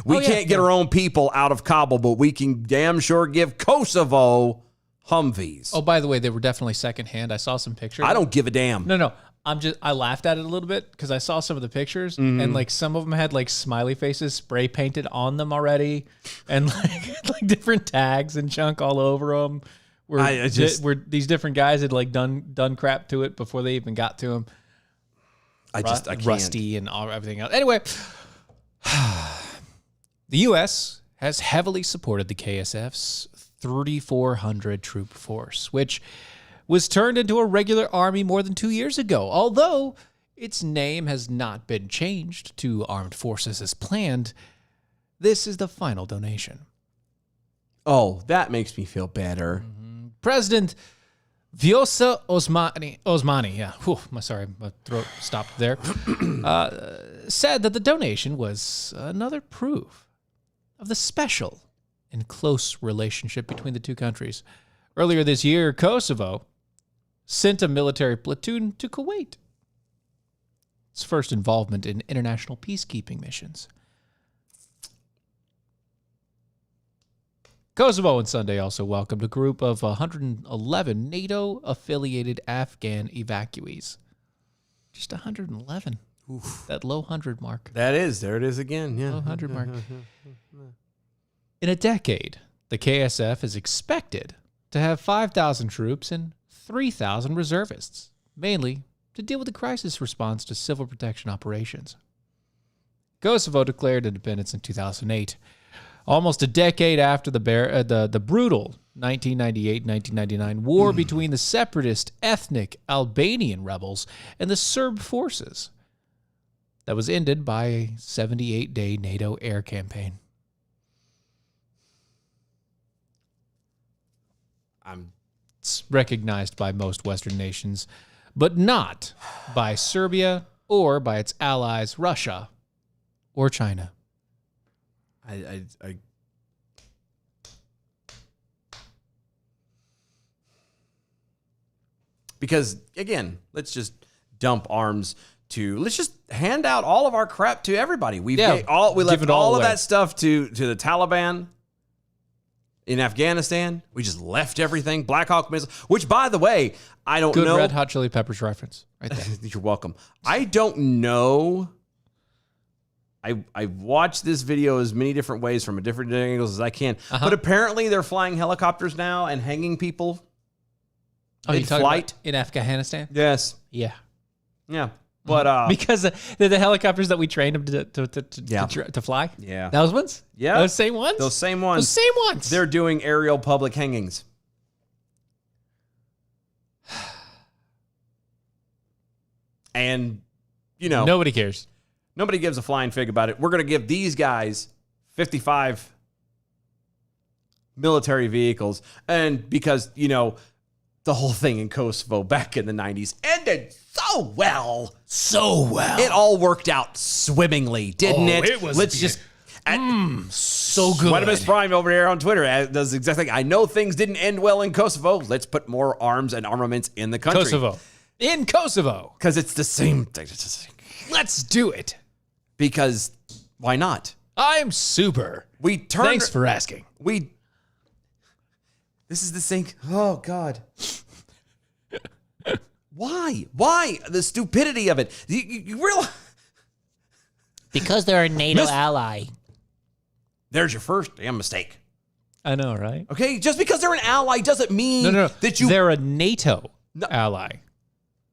We can't get our own people out of Kabul, but we can damn sure give Kosovo Humvees. Oh, by the way, they were definitely secondhand. I saw some pictures. I don't give a damn. No. I laughed at it a little bit because I saw some of the pictures and like some of them had like smiley faces spray painted on them already and like different tags and junk all over them. Where these different guys had like done crap to it before they even got to him. I can't. Rusty and everything else. Anyway, the U.S. has heavily supported the KSF's 3,400 troop force, which was turned into a regular army more than 2 years ago, although its name has not been changed to armed forces as planned. This is the final donation. Oh, that makes me feel better. President Vjosa Osmani, yeah, sorry, my throat stopped there, said that the donation was another proof of the special and close relationship between the two countries. Earlier this year, Kosovo sent a military platoon to Kuwait. Its first involvement in international peacekeeping missions. Kosovo on Sunday also welcomed a group of 111 NATO-affiliated Afghan evacuees. Just 111. Oof. That low 100 mark. There it is again. Yeah. Low 100 mark. In a decade, the KSF is expected to have 5,000 troops and 3,000 reservists, mainly to deal with the crisis response to civil protection operations. Kosovo declared independence in 2008, almost a decade after the brutal 1998-1999 war between the separatist ethnic Albanian rebels and the Serb forces that was ended by a 78-day NATO air campaign. It's recognized by most Western nations, but not by Serbia or by its allies, Russia or China. Because again, let's just dump arms let's just hand out all of our crap to everybody. We left all of that stuff to the Taliban in Afghanistan. We just left everything. Black Hawk missiles, which by the way, I don't know. Good Red Hot Chili Peppers reference right there. You're welcome. I don't know. I've watched this video as many different ways from different angles as I can. But apparently they're flying helicopters now and hanging people in flight. In Afghanistan? Yes. Yeah. Yeah. But because they're the helicopters that we trained them to fly? Yeah. Those ones? Yeah. Those same ones? Those same ones. Those same ones. They're doing aerial public hangings. And, nobody cares. Nobody gives a flying fig about it. We're going to give these guys 55 military vehicles. And because, the whole thing in Kosovo back in the 90s ended so well. So well. It all worked out swimmingly, didn't it? It was so good. Sweatimus Prime over here on Twitter does the exact thing. I know things didn't end well in Kosovo. Let's put more arms and armaments in the country. In Kosovo. Because it's the same thing. Let's do it. Because why not? I'm super. Thanks for asking. This is the same. Oh, God. Why? Why? The stupidity of it. You realize. Because they're a NATO ally. There's your first damn mistake. I know, right? Okay? Just because they're an ally doesn't mean No. that you. They're a NATO ally.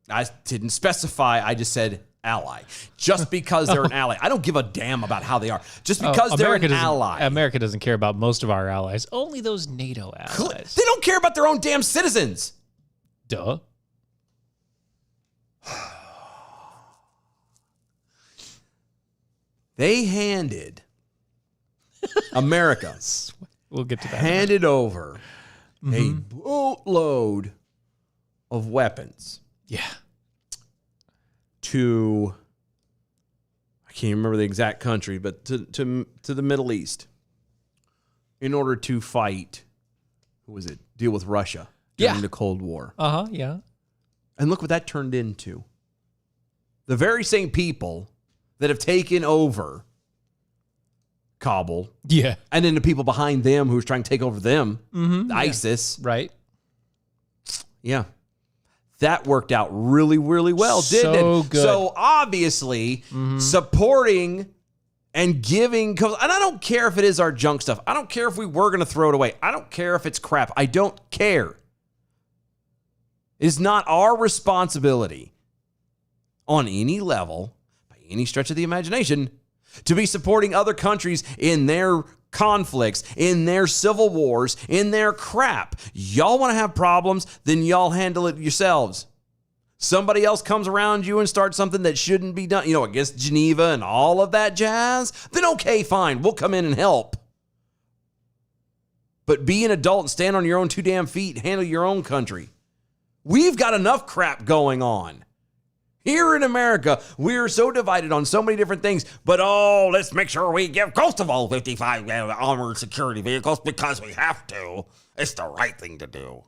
I didn't specify. I just said ally. Just because they're an ally. I don't give a damn about how they are. Just because they're an ally. America doesn't care about most of our allies. Only those NATO allies. They don't care about their own damn citizens. Duh. They handed America We'll get to that. handed over a boatload of weapons Yeah. to, I can't remember the exact country, but to the Middle East in order to fight, who was it? Deal with Russia during the Cold War. Yeah. And look what that turned into. The very same people that have taken over Kabul, Yeah. and then the people behind them who's trying to take over them, ISIS. Right. Yeah. That worked out really, really well, didn't So it? good. So obviously, supporting and giving, and I don't care if it is our junk stuff. I don't care if we were going to throw it away. I don't care if it's crap. I don't care. It is not our responsibility on any level, by any stretch of the imagination, to be supporting other countries in their conflicts, in their civil wars, in their crap. Y'all want to have problems, then y'all handle it yourselves. Somebody else comes around you and starts something that shouldn't be done, against Geneva and all of that jazz, then okay, fine, we'll come in and help. But be an adult and stand on your own two damn feet, handle your own country. We've got enough crap going on. Here in America, we're so divided on so many different things, but let's make sure we give Kosovo 55 armored security vehicles because we have to. It's the right thing to do.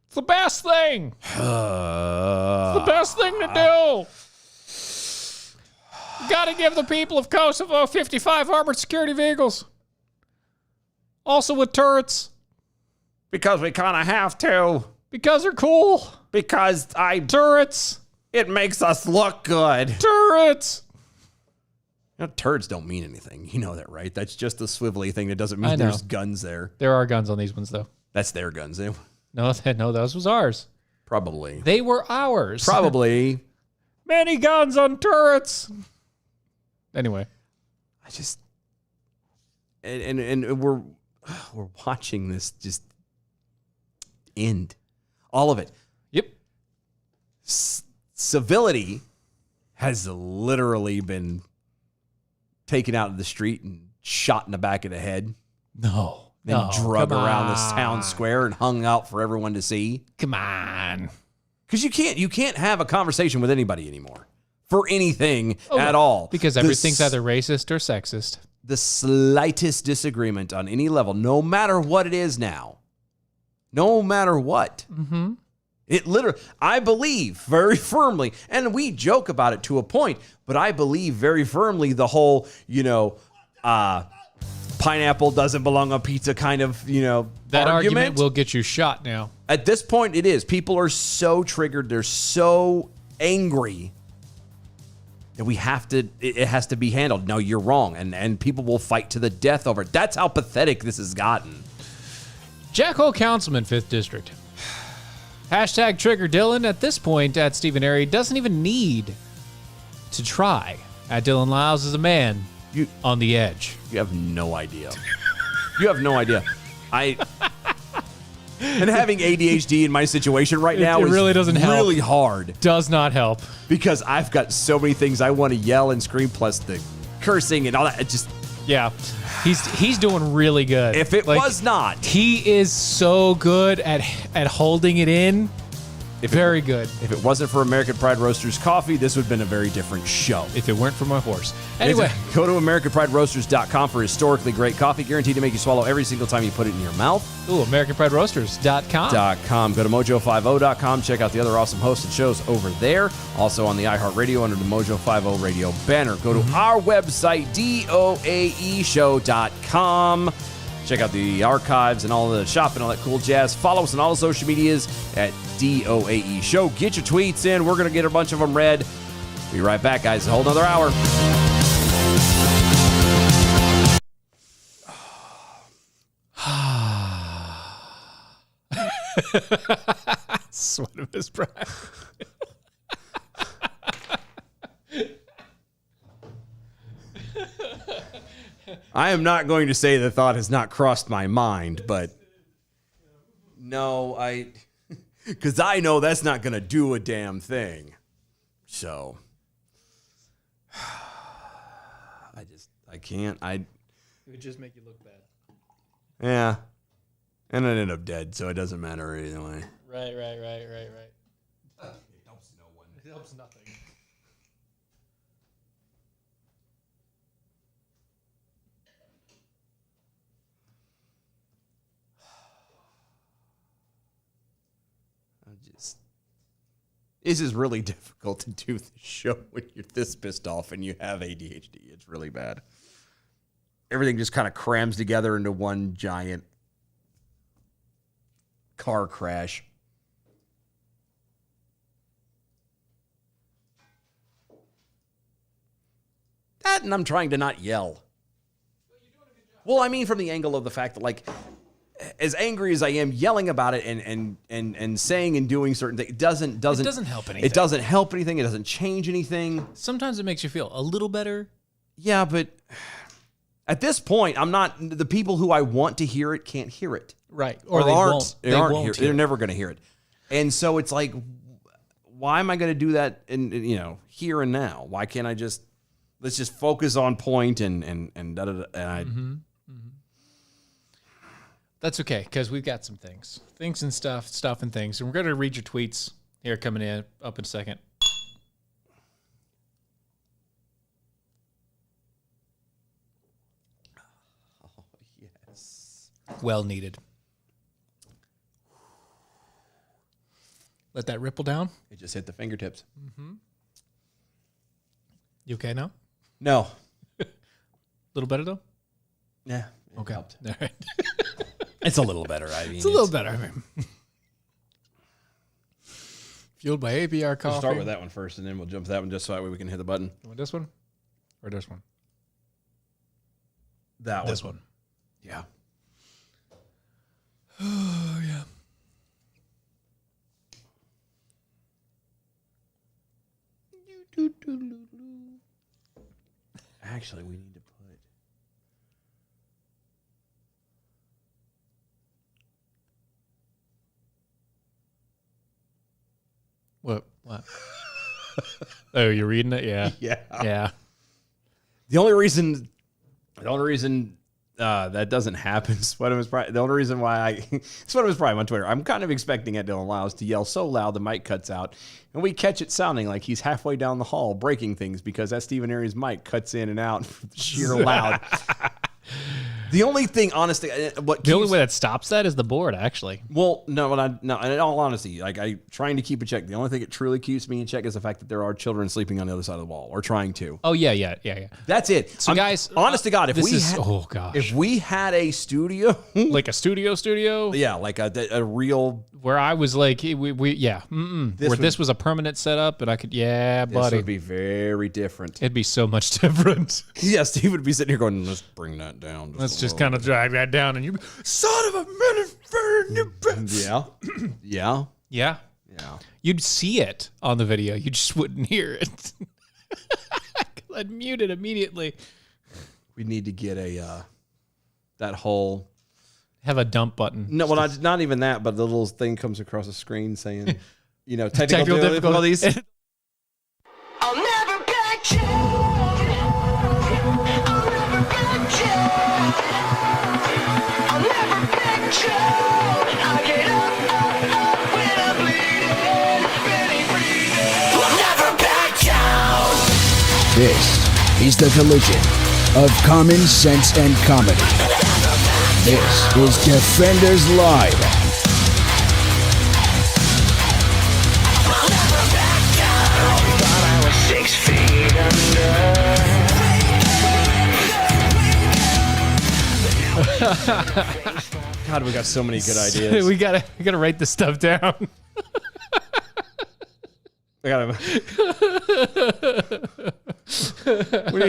It's the best thing. It's the best thing to do. Got to give the people of Kosovo 55 armored security vehicles. Also with turrets. Because we kind of have to. Because they're cool. Because Turrets. it makes us look good. Turrets. Turds don't mean anything. You know that, right? That's just a swivelly thing that doesn't mean I know. there's guns there. There are guns on these ones, though. That's their guns. No, those was ours. Probably. They were ours. Probably. Many guns on turrets. Anyway. I just and we're watching this just end. All of it. Yep. Civility has literally been taken out of the street and shot in the back of the head. No. Then drug come around this on. town square and hung out for everyone to see. Come on. Because you can't have a conversation with anybody anymore for anything at all. Because everything's either racist or sexist. The slightest disagreement on any level, no matter what it is now, no matter what. Mm-hmm. It literally, I believe very firmly, and we joke about it to a point, but I believe very firmly the whole, pineapple doesn't belong on pizza kind of, That argument will get you shot now. At this point, it is. People are so triggered. They're so angry that it has to be handled. No, you're wrong. And people will fight to the death over it. That's how pathetic this has gotten. Jackhole Councilman, 5th District. Hashtag trigger Dylan. At this point, at Stephen Airy doesn't even need to try. At Dylan Lyles is a man on the edge. You have no idea. You have no idea. And having ADHD in my situation right now is really doesn't help. Really hard. Does not help. Because I've got so many things I want to yell and scream, plus the cursing and all that. It just, Yeah. He's doing really good. if it was not, He is so good at holding it in. Very good. if it wasn't for American Pride Roasters coffee, this would have been a very different show. If it weren't for my horse. Anyway. Go to AmericanPrideRoasters.com for historically great coffee, guaranteed to make you swallow every single time you put it in your mouth. Ooh, AmericanPrideRoasters.com. Go to Mojo50.com. Check out the other awesome hosted shows over there. Also on the iHeartRadio under the Mojo50 radio banner. Go to our website, DOAEshow.com. Check out the archives and all the shop and all that cool jazz. Follow us on all the social medias at DOAE Show. Get your tweets in. We're going to get a bunch of them read. Be right back, guys. A whole nother hour. Sweat of his breath. I am not going to say the thought has not crossed my mind, but no, because I know that's not going to do a damn thing. So I can't. It would just make you look bad. Yeah. And I ended up dead, so it doesn't matter either way. Right. It helps no one. It helps nothing. This is really difficult to do the show when you're this pissed off and you have ADHD. It's really bad. Everything just kind of crams together into one giant car crash. That, and I'm trying to not yell. Well, I mean, from the angle of the fact that, like, as angry as I am, yelling about it and saying and doing certain things, it doesn't help anything. It doesn't help anything. It doesn't change anything. Sometimes it makes you feel a little better. Yeah, but at this point, I'm not. The people who I want to hear it can't hear it. Right. Or they aren't. won't. They aren't here. They're never going to hear it. And so it's like, why am I going to do that in here and now? Why can't I just let's just focus on point and da da da. And I. Mm-hmm. That's okay, because we've got some things and stuff and things. And we're going to read your tweets here coming in up in a second. Oh, yes. Well needed. Let that ripple down. It just hit the fingertips. Mm-hmm. You okay now? No. A little better, though? Yeah. Okay. Helped. All right. It's a little better. I mean, It's a little better. I mean. Fueled by ABR coffee. We'll start with that one first, and then we'll jump to that one just so that way we can hit the button. You want this one? Or this one? That This one. Yeah. Oh, yeah. Actually, we need to put. What? Oh, you're reading it? Yeah. Yeah. Yeah. The only reason that doesn't happen, Sweatham is probably the only reason why Sweatham is probably on Twitter. I'm kind of expecting Ed Dylan Lyles to yell so loud the mic cuts out, and we catch it sounding like he's halfway down the hall breaking things because that Stephen Aries mic cuts in and out sheer loud. The only thing, honestly, The only way that stops that is the board, actually. Well, no. In all honesty, like I trying to keep a check. The only thing that truly keeps me in check is the fact that there are children sleeping on the other side of the wall or trying to. Oh yeah. That's it. So, guys, honest to God, if if we had a studio, like a studio, yeah, like a real, where I was like, this was a permanent setup, and I could, this buddy, would be very different. it'd be so much different. Yeah, Steve would be sitting here going, "Let's bring that down. Let's just kind of drag that down, and you, son of a minute, yeah. You'd see it on the video, you just wouldn't hear it. I'd mute it immediately. We need to get that whole. Have a dump button. No, well, not even that, but the little thing comes across the screen saying, technical difficulties. I'll never back down. I'll never back down. I'll never back down. I get up when I'm bleeding, barely breathing. I'll never back down. This is the collision of common sense and comedy. This is Defenders Live. I'll never back down. Thought I was 6 feet under. God, we got so many good ideas. we gotta write this stuff down. We got people we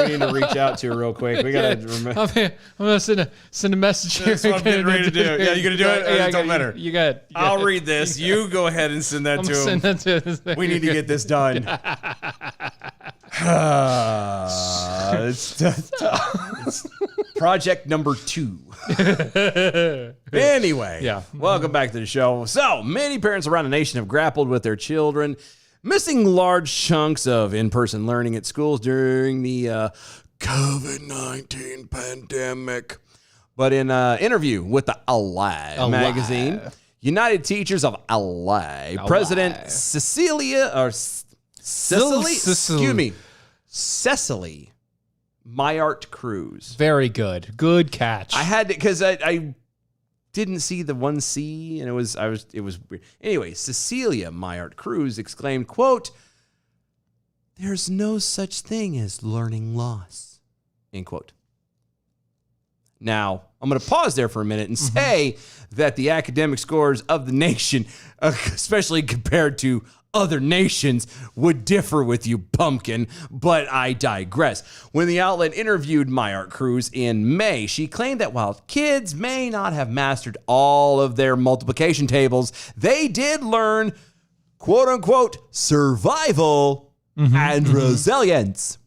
need to reach out to real quick. We got to remember. I'm gonna send a message here. That's what I'm getting ready to do. Yeah, you gonna do it? Yeah, It don't matter. You got it. I'll read this. You go ahead and send that to him. Send that to us. We need to get this done. It's project number 2. Anyway, Yeah. welcome back to the show. So, many parents around the nation have grappled with their children missing large chunks of in-person learning at schools during the COVID-19 pandemic. But in an interview with the Alive magazine, United Teachers of Alive, President Cecily Myart Cruz. Very good. Good catch. I had to, because I didn't see the 1C, and it was weird. Anyway, Cecilia Myart Cruz exclaimed, quote, "There's no such thing as learning loss," end quote. Now, I'm going to pause there for a minute and say that the academic scores of the nation, especially compared to other nations, would differ with you, pumpkin, but I digress. When the outlet interviewed Myart Cruz in May, she claimed that while kids may not have mastered all of their multiplication tables, they did learn, quote unquote, survival and resilience.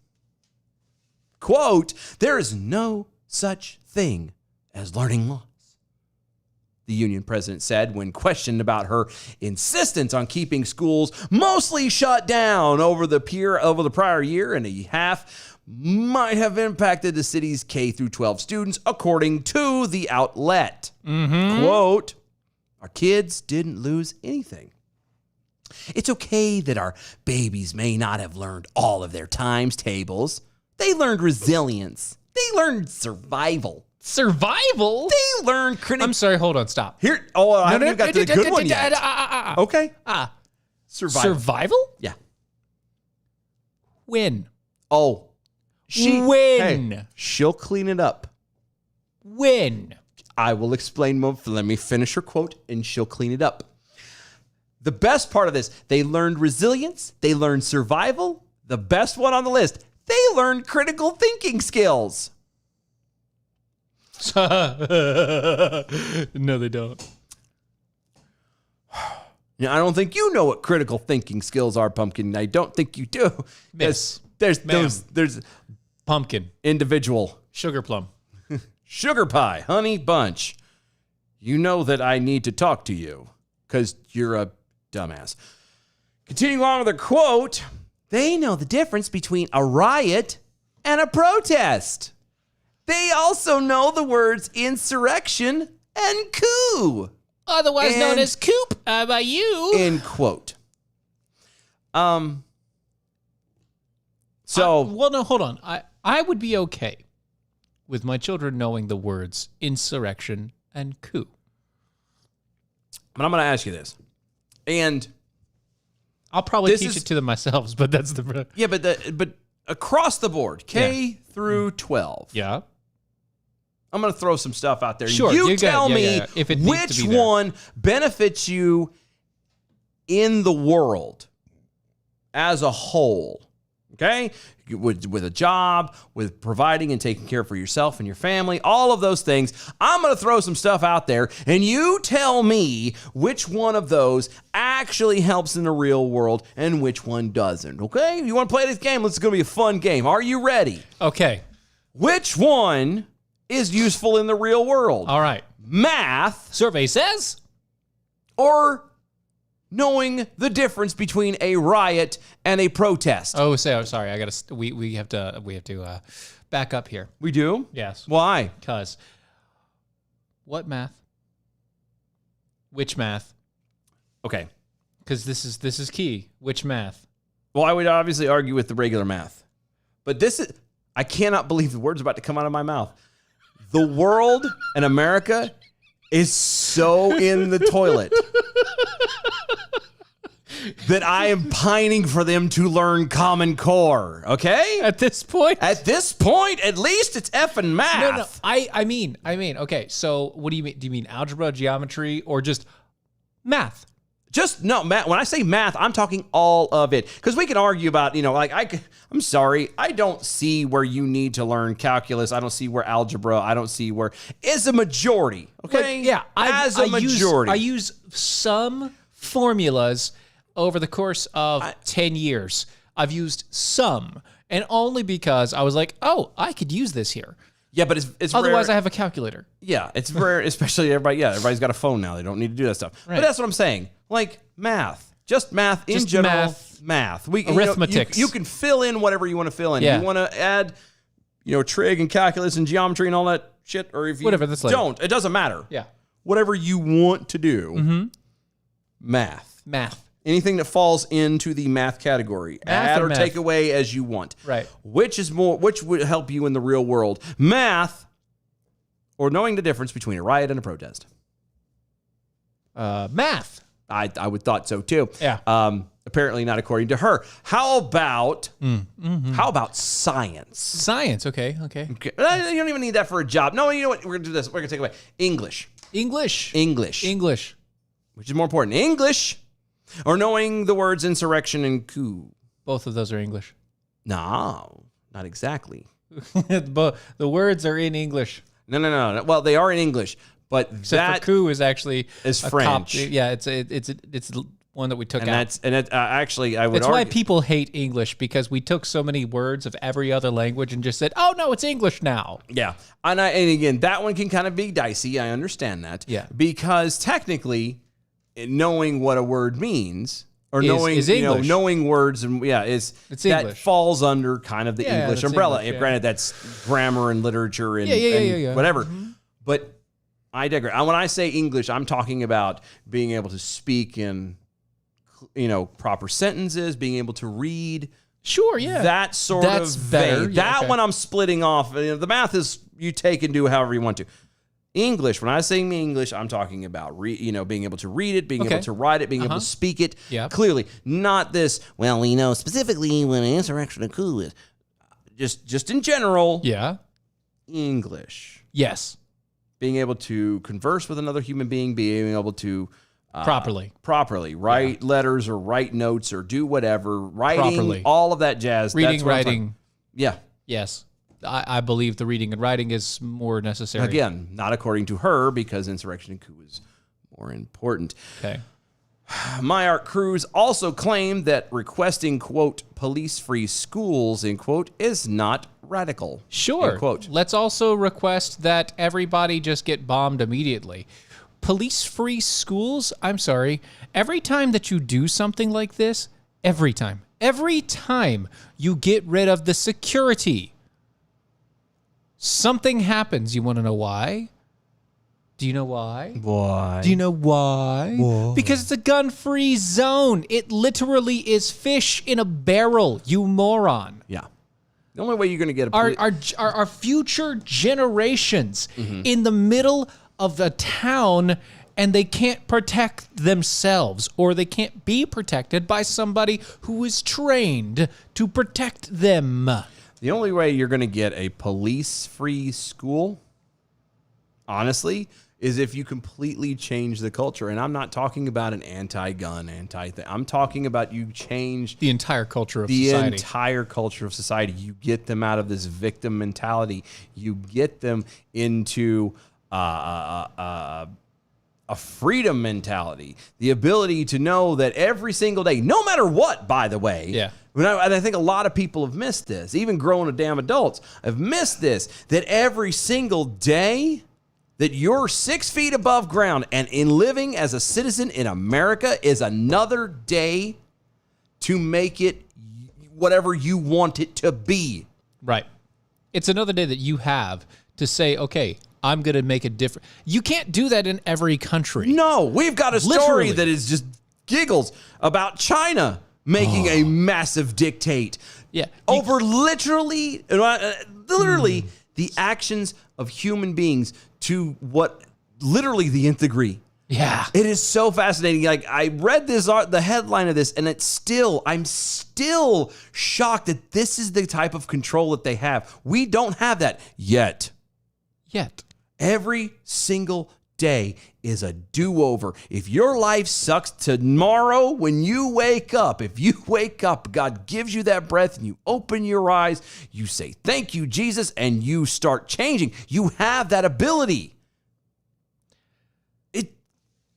Quote, "There is no such thing as learning loss," the union president said when questioned about her insistence on keeping schools mostly shut down over the prior year and a half might have impacted the city's K-12 students, according to the outlet. Quote, "Our kids didn't lose anything. It's okay that our babies may not have learned all of their times tables. They learned resilience. They learned survival. Survival? They learned critical..." I'm sorry, hold on, stop. Here, I haven't even got to the good one yet. Okay. Survival? Yeah. When? Oh. When? Hey, she'll clean it up. When? I will explain more. Let me finish her quote, and she'll clean it up. The best part of this, they learned resilience. They learned survival. The best one on the list, they learned critical thinking skills. No, they don't. Yeah, I don't think you know what critical thinking skills are, Pumpkin. I don't think you do. Miss. There's Ma'am. there's Pumpkin. individual Sugar plum. sugar pie, honey bunch. You know that I need to talk to you because you're a dumbass. Continuing on with the quote, "They know the difference between a riot and a protest. They also know the words insurrection and coup." Otherwise known And- as coop by you. End quote. So well, no, hold on. I would be okay with my children knowing the words insurrection and coup. but I'm going to ask you this. And I'll probably This teach is- it to them myself, but that's the... yeah, but across the board, K through 12. Yeah. I'm going to throw some stuff out there. Sure, You you got it. tell Yeah, me yeah, yeah. If it needs which to be there. one benefits you in the world as a whole. Okay? With a job, with providing and taking care for yourself and your family, all of those things. I'm going to throw some stuff out there, and you tell me which one of those actually helps in the real world and which one doesn't. Okay? If you want to play this game, it's going to be a fun game. Are you ready? Okay. Which one is useful in the real world? All right. Math Survey says... or knowing the difference between a riot and a protest? Oh, sorry. I gotta. We have to back up here. We do? Yes. Why? Because what math? Which math? Okay. Because this is key. Which math? Well, I would obviously argue with the regular math. But I cannot believe the words about to come out of my mouth. The world and America is so in the toilet. that I am pining for them to learn Common Core. Okay? At this point? At this point, at least it's effing math. No. I mean, okay, so what do you mean? Do you mean algebra, geometry, or just math? Just no math. When I say math, I'm talking all of it. Because we can argue about, I'm sorry, I don't see where you need to learn calculus. I don't see where algebra. I don't see where is a majority. Okay, Like, yeah, as a majority, I use some formulas over the course of 10 years. I've used some, and only because I was like, oh, I could use this here. Yeah, but it's Otherwise, rare. I have a calculator. Yeah, it's rare, especially everybody. Yeah, everybody's got a phone now. They don't need to do that stuff. Right. But that's what I'm saying. Like math, just math in Just general. Math. Arithmetics. You can fill in whatever you want to fill in. Yeah. You want to add, trig and calculus and geometry and all that shit, or if you Whatever, that's later. don't, it doesn't matter. Yeah. Whatever you want to do. Math. Anything that falls into the math category, add or math. take away as you want. Right. Which would help you in the real world? Math or knowing the difference between a riot and a protest? Math. I would thought so too. Yeah. Apparently not according to her. How about science? Science. Okay. Okay. You don't even need that for a job. No, you know what? We're gonna do this. We're gonna take away English. English. Which is more important? English or knowing the words insurrection and coup? Both of those are English. No, not exactly. But the words are in English. No. Well, they are in English, but Except for coup is actually is a French. Yeah, it's one that we took out. Actually, I would. It's why people hate English, because we took so many words of every other language and just said, "Oh no, it's English now." Yeah, and again, that one can kind of be dicey. I understand that. Yeah, because technically, knowing what a word means or is English. knowing words and it's that English. falls under kind of the English that's umbrella. English, yeah. Granted, that's grammar and literature and, Yeah. whatever. But I digress. When I say English, I'm talking about being able to speak in proper sentences, being able to read. Sure, yeah. That sort That's of better. vague. Yeah, that okay. one I'm splitting off. The math is you take and do however you want to. English, when I say English, I'm talking about being able to read it, being able to write it, being able to speak it clearly. Not this, specifically when an insurrection or coup is. Just in general. Yeah. English. Yes. Being able to converse with another human being, being able to properly write letters or write notes or do whatever, writing, Properly. all of that jazz. Reading, that's what I'm talking- writing. Yeah. Yes. I believe the reading and writing is more necessary. Again, not according to her, because insurrection and coup is more important. Okay. My Art Cruz also claimed that requesting, quote, police-free schools, end quote, is not radical. Sure. End quote. Let's also request that everybody just get bombed immediately. Police-free schools? I'm sorry. Every time that you do something like this, every time you get rid of the security, something happens. You want to know why? Do you know why? Why? Do you know why? Because it's a gun-free zone. It literally is fish in a barrel, you moron. Yeah. The only way you're going to get Our future generations in the middle of a town, and they can't protect themselves, or they can't be protected by somebody who is trained to protect them. The only way you're going to get a police-free school, honestly, is if you completely change the culture. And I'm not talking about an anti-gun, anti-thing. I'm talking about you change The entire culture of the society. entire culture of society. You get them out of this victim mentality. You get them into a freedom mentality. The ability to know that every single day, no matter what, by the way. Yeah. And I think a lot of people have missed this. Even grown damn adults have missed this. That every single day that you're 6 feet above ground and in living as a citizen in America is another day to make it whatever you want it to be. Right. It's another day that you have to say, okay, I'm going to make a difference. You can't do that in every country. No, we've got a story Literally. that is just giggles about China making a massive dictate. Yeah. Over literally the actions of human beings to what literally the nth degree. Yeah. It is so fascinating. Like I read the headline of this, and I'm still shocked that this is the type of control that they have. We don't have that yet. Every single day is a do-over. If your life sucks tomorrow, when you wake up, God gives you that breath and you open your eyes, you say, thank you, Jesus, and you start changing. You have that ability.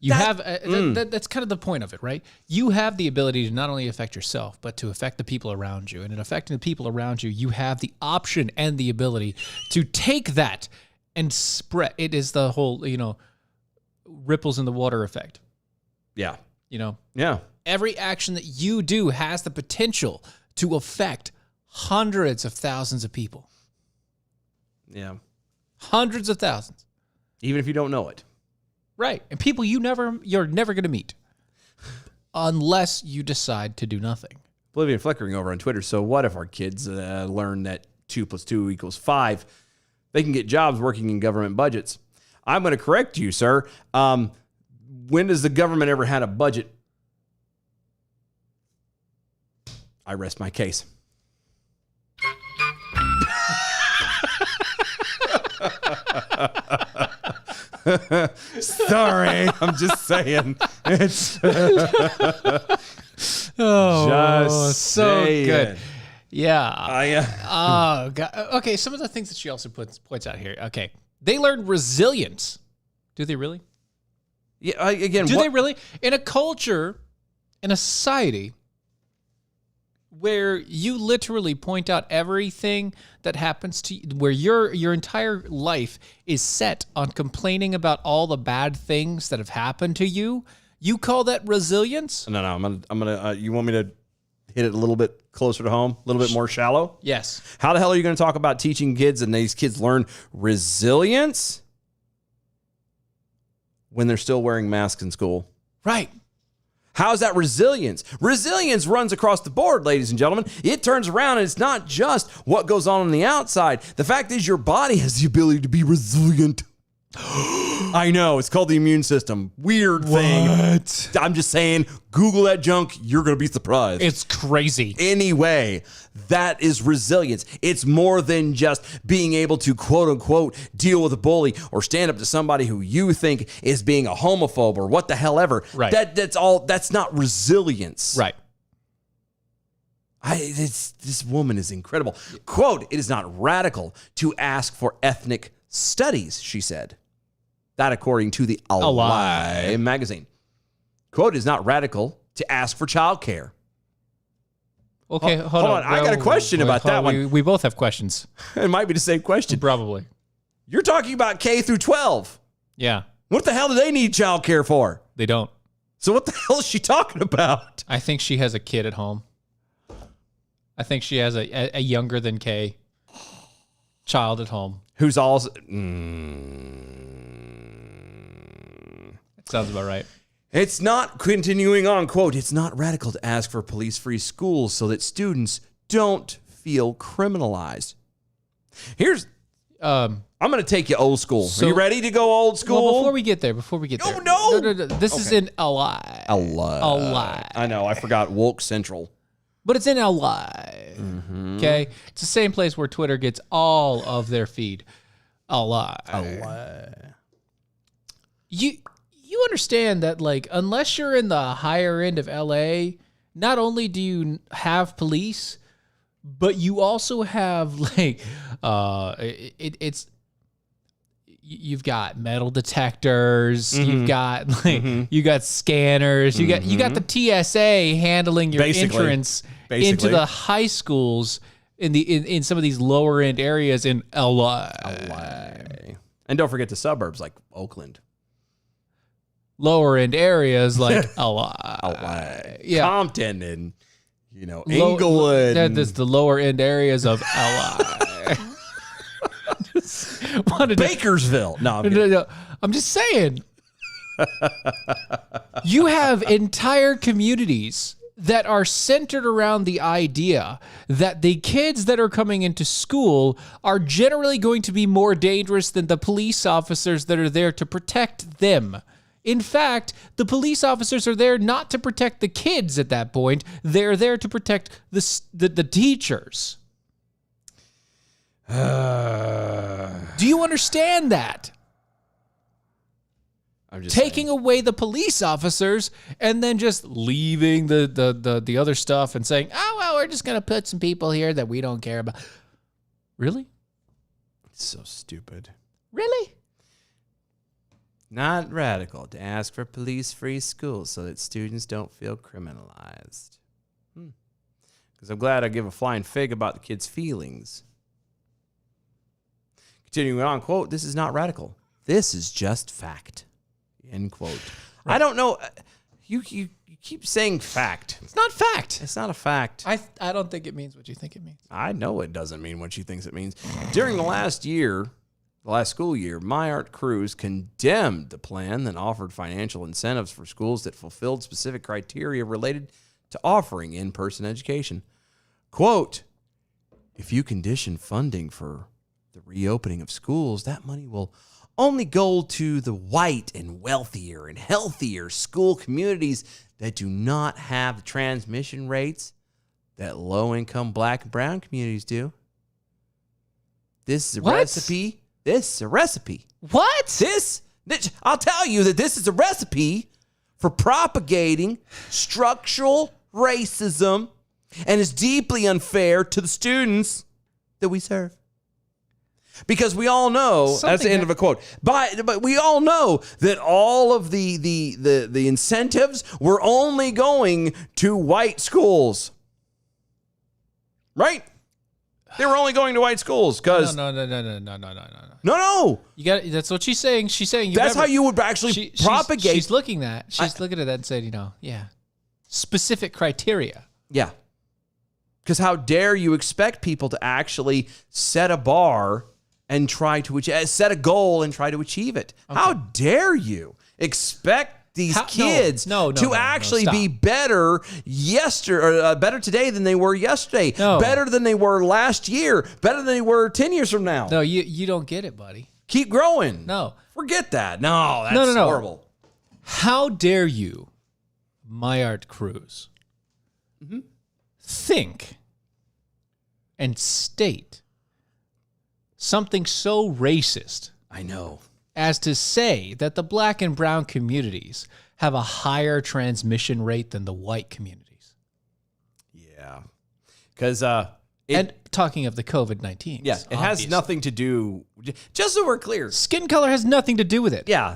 That's kind of the point of it, right? You have the ability to not only affect yourself, but to affect the people around you. And in affecting the people around you, you have the option and the ability to take that and spread. It is the whole, ripples in the water effect. Yeah. Yeah. Every action that you do has the potential to affect hundreds of thousands of people. Yeah. Hundreds of thousands. Even if you don't know it. Right. And people you're never going to meet unless you decide to do nothing. Oblivion Flickering over on Twitter. So what if our kids learn that 2 + 2 = 5? They can get jobs working in government budgets. I'm going to correct you, sir. When has the government ever had a budget? I rest my case. Sorry, I'm just saying. It's so saying. good. Yeah. I, God. Okay, some of the things that she also points out here. Okay. They learned resilience. Do they really? Yeah, again, Do they really? In a culture, in a society where you literally point out everything that happens to you, where your entire life is set on complaining about all the bad things that have happened to you, you call that resilience? No, I'm gonna. You want me to hit it a little bit closer to home, a little bit more shallow? Yes. How the hell are you going to talk about teaching kids and these kids learn resilience when they're still wearing masks in school? Right. How is that resilience? Resilience runs across the board, ladies and gentlemen. It turns around, and it's not just what goes on the outside. The fact is your body has the ability to be resilient. I know, it's called the immune system. Weird thing. What? I'm just saying, Google that junk. You're going to be surprised. It's crazy. Anyway, that is resilience. It's more than just being able to, quote unquote, deal with a bully or stand up to somebody who you think is being a homophobe or what the hell ever. Right. That's not resilience. Right. This woman is incredible. Quote, it is not radical to ask for ethnic studies, she said. That according to the Ally magazine. Quote, it is not radical to ask for childcare. Okay, hold on. I got a question about that one. We both have questions. It might be the same question. Probably. You're talking about K through 12. Yeah. What the hell do they need childcare for? They don't. So what the hell is she talking about? I think she has a kid at home. I think she has a younger than K child at home. Who's also... Sounds about right. It's not, continuing on, quote, it's not radical to ask for police-free schools so that students don't feel criminalized. Here's... I'm going to take you old school. Are you ready to go old school? Well, before we get there. Oh, no! No. This is in Ally. Ally. I know, I forgot woke central. But it's in Ally. Mm-hmm. Okay? It's the same place where Twitter gets all of their feed. Ally. You understand that, like, unless you're in the higher end of LA, not only do you have police, but you also have, like, you've got metal detectors, you've got you got scanners, you got the TSA handling your entrance into the high schools in some of these lower end areas in LA. And don't forget the suburbs like Oakland. Lower end areas like LA. Yeah. Compton and Inglewood. That's the lower end areas of LA. Bakersville. No, I'm just saying. You have entire communities that are centered around the idea that the kids that are coming into school are generally going to be more dangerous than the police officers that are there to protect them. In fact, the police officers are there not to protect the kids at that point. They're there to protect the teachers. Do you understand that? I'm just Taking away the police officers and then just leaving the other stuff and saying, oh, well, we're just going to put some people here that we don't care about. Really? It's so stupid. Really? Not radical to ask for police-free schools so that students don't feel criminalized. Because I'm glad I give a flying fig about the kids' feelings. Continuing on, quote, this is not radical. This is just fact. End quote. Right. I don't know. You keep saying fact. It's not fact. It's not a fact. I don't think it means what you think it means. I know it doesn't mean what she thinks it means. During the last school year, My Art Cruise condemned the plan that offered financial incentives for schools that fulfilled specific criteria related to offering in-person education. Quote, if you condition funding for the reopening of schools, that money will only go to the white and wealthier and healthier school communities that do not have the transmission rates that low-income black and brown communities do. This is a recipe. This is a recipe. What? This I'll tell you that this is a recipe for propagating structural racism and is deeply unfair to the students that we serve. Because we all know, that's the end of a quote, but we all know that all of the incentives were only going to white schools. Right? They were only going to white schools because No. No. You got. That's what she's saying. She's saying That's how you would actually propagate. She's looking at that and said, specific criteria. Yeah. Because how dare you expect people to actually set a bar and try to set a goal and try to achieve it? Okay. How dare you expect these kids to actually be better better today than they were yesterday, better than they were last year, better than they were 10 years from now? No, you don't get it, buddy. Keep growing. No. Forget that. No, that's horrible. How dare you, My Art Cruise, think and state something so racist. I know. As to say that the black and brown communities have a higher transmission rate than the white communities. Yeah. Because and talking of the COVID-19. Yeah, it has nothing to do, just so we're clear. Skin color has nothing to do with it. Yeah,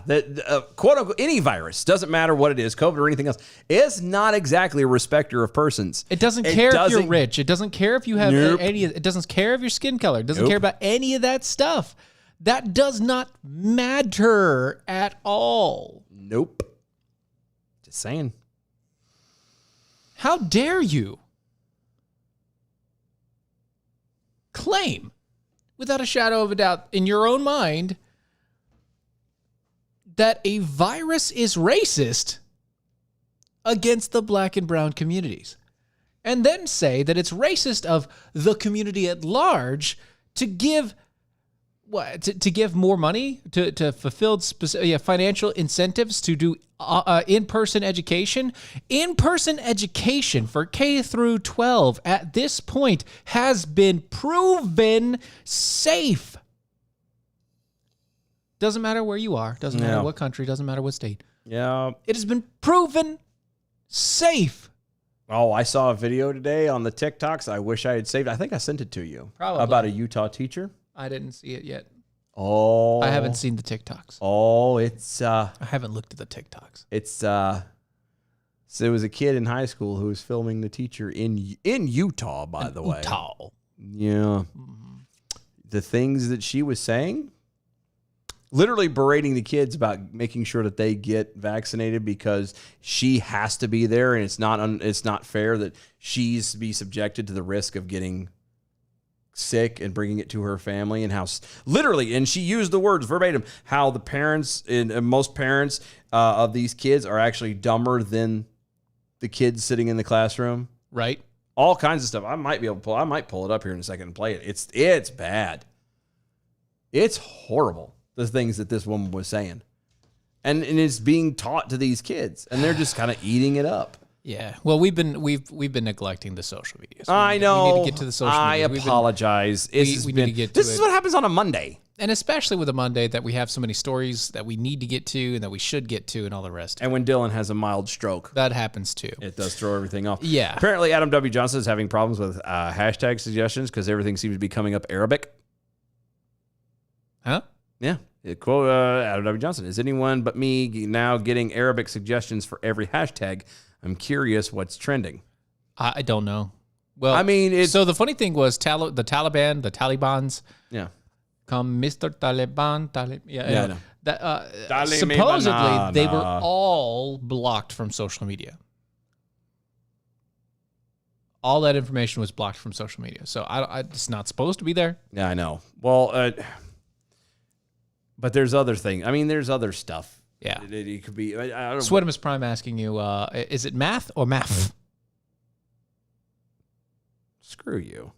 quote unquote, any virus, doesn't matter what it is, COVID or anything else, is not exactly a respecter of persons. It doesn't care if you're rich. It doesn't care if you have any, it doesn't care if your skin color. It doesn't care about any of that stuff. That does not matter at all. Nope. Just saying. How dare you claim, without a shadow of a doubt, in your own mind, that a virus is racist against the black and brown communities, and then say that it's racist of the community at large to give to give more money to fulfill financial incentives to do in-person education. In-person education for K through 12 at this point has been proven safe. Doesn't matter where you are. Doesn't matter what country. Doesn't matter what state. Yeah. It has been proven safe. Oh, I saw a video today on the TikToks. I wish I had saved. I think I sent it to you. Probably. About a Utah teacher. I didn't see it yet. Oh. I haven't seen the TikToks. Oh, it's I haven't looked at the TikToks. It's so there was a kid in high school who was filming the teacher in Utah, by the way. Utah. Yeah. Mm-hmm. The things that she was saying, literally berating the kids about making sure that they get vaccinated because she has to be there, and it's not fair that she's to be subjected to the risk of getting sick and bringing it to her family, and how literally, and she used the words verbatim, how the parents and most parents of these kids are actually dumber than the kids sitting in the classroom. Right. All kinds of stuff. I might pull it up here in a second and play it. It's bad. It's horrible, the things that this woman was saying. and it's being taught to these kids, and they're just kind of eating it up. Yeah. Well, we've been neglecting the social media. So I know. We need to get to the social media. I apologize. we need to get to this is it. what happens on a Monday. And especially with a Monday that we have so many stories that we need to get to and that we should get to and all the rest. And when Dylan has a mild stroke, That happens too. it does throw everything off. Yeah. Apparently, Adam W. Johnson is having problems with hashtag suggestions because everything seems to be coming up Arabic. Huh? Yeah. Quote Adam W. Johnson. Is anyone but me now getting Arabic suggestions for every hashtag? I'm curious what's trending. I don't know. Well, I mean, so the funny thing was the Talibans. Yeah. Come, Mr. Taliban. Yeah, I know. That, supposedly, they were all blocked from social media. All that information was blocked from social media. So it's not supposed to be there. Yeah, I know. Well, but there's other things. I mean, there's other stuff. Yeah. It could be. I don't know. Swedimus Prime asking you, is it math or math? Screw you.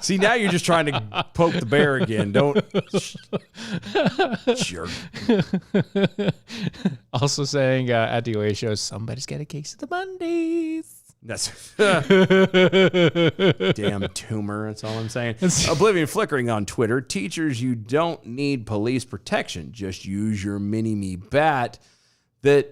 See, now you're just trying to poke the bear again. Don't. Jerk. Also saying at the OA show, somebody's got a case of the Mondays. That's damn tumor. That's all I'm saying. Oblivion flickering on Twitter. Teachers, you don't need police protection. Just use your mini-me bat to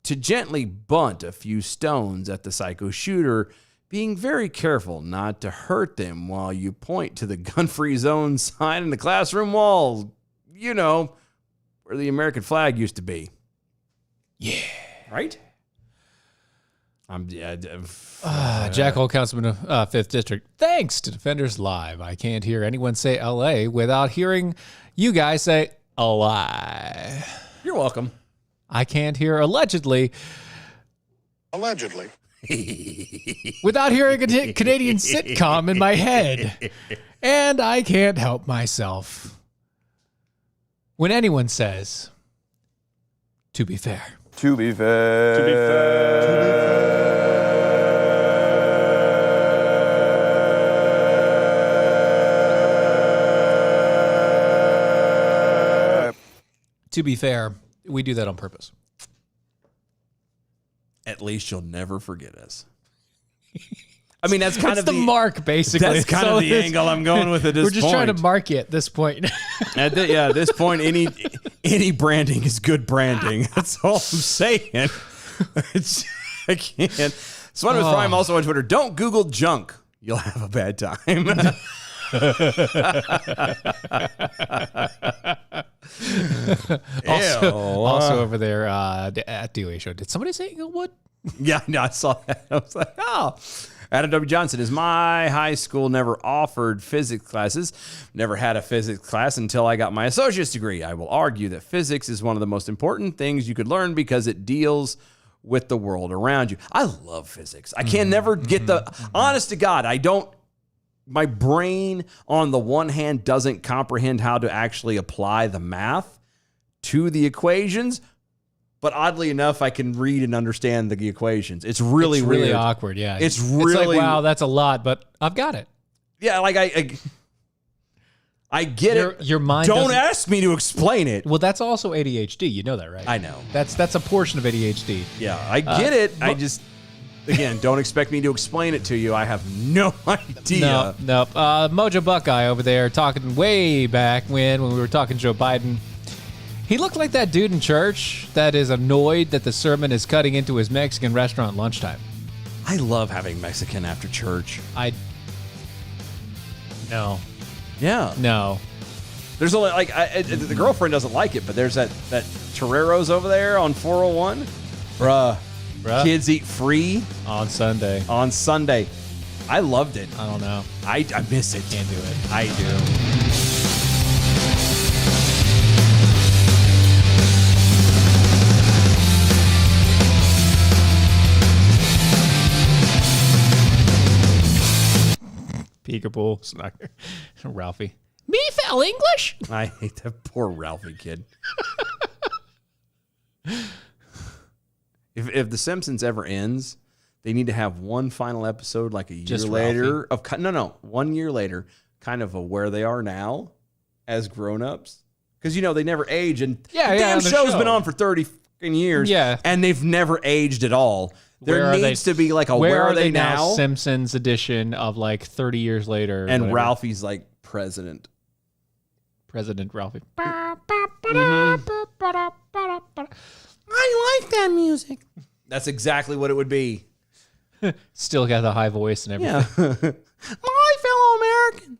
gently bunt a few stones at the psycho shooter, being very careful not to hurt them while you point to the gun-free zone sign in the classroom walls. You know, where the American flag used to be. Yeah. Right? Jack Hole, Councilman of 5th District. Thanks to Defenders Live. I can't hear anyone say LA without hearing you guys say a lie. You're welcome. I can't hear allegedly without hearing a Canadian sitcom in my head. And I can't help myself when anyone says, to be fair. To be fair. To be fair. To be fair. To be fair, we do that on purpose. At least you'll never forget us. I mean, that's kind It's of the mark, basically. That's kind of the angle I'm going with at this point. We're just trying to mark you at this point. At this point, any branding is good branding. That's all I'm saying. I can't. Swedimus Prime also on Twitter. Don't Google junk. You'll have a bad time. also over there at DOA show. Did somebody say Inglewood? Yeah, no, I saw that. I was like, oh. Adam W. Johnson is my high school never offered physics classes. Never had a physics class until I got my associate's degree. I will argue that physics is one of the most important things you could learn because it deals with the world around you. I love physics. I can never get honest to God, my brain on the one hand doesn't comprehend how to actually apply the math to the equations. But oddly enough, I can read and understand the equations. It's really weird. Really awkward, yeah. It's really like, wow, that's a lot, but I've got it. Yeah, like I get it. Your mind don't doesn't- ask me to explain it. Well, that's also ADHD. You know that, right? I know. That's a portion of ADHD. Yeah, I get it. I just, again, don't expect me to explain it to you. I have no idea. No. Mojo Buckeye over there talking way back when we were talking Joe Biden. He looked like that dude in church that is annoyed that the sermon is cutting into his Mexican restaurant lunchtime. I love having Mexican after church. No. Yeah. No. There's only the girlfriend doesn't like it, but there's that Torero's over there on 401. Bruh. Kids eat free On Sunday. on Sunday. I loved it. I don't know. I miss it. Can't do it. I do. Peekaboo. Snucker. Ralphie. Me fell English? I hate that poor Ralphie kid. If The Simpsons ever ends, they need to have one final episode like a year Just later of 1 year later, kind of a where they are now as grown-ups, because they never age, and Yeah, the yeah, damn on the show's show. been on for 30 fucking years, Yeah. and they've never aged at all. There needs to be like a where are they now? Simpsons edition of like 30 years later, And whatever. Ralphie's like president. President Ralphie. I like that music. That's exactly what it would be. Still got the high voice and everything. Yeah. My fellow Americans.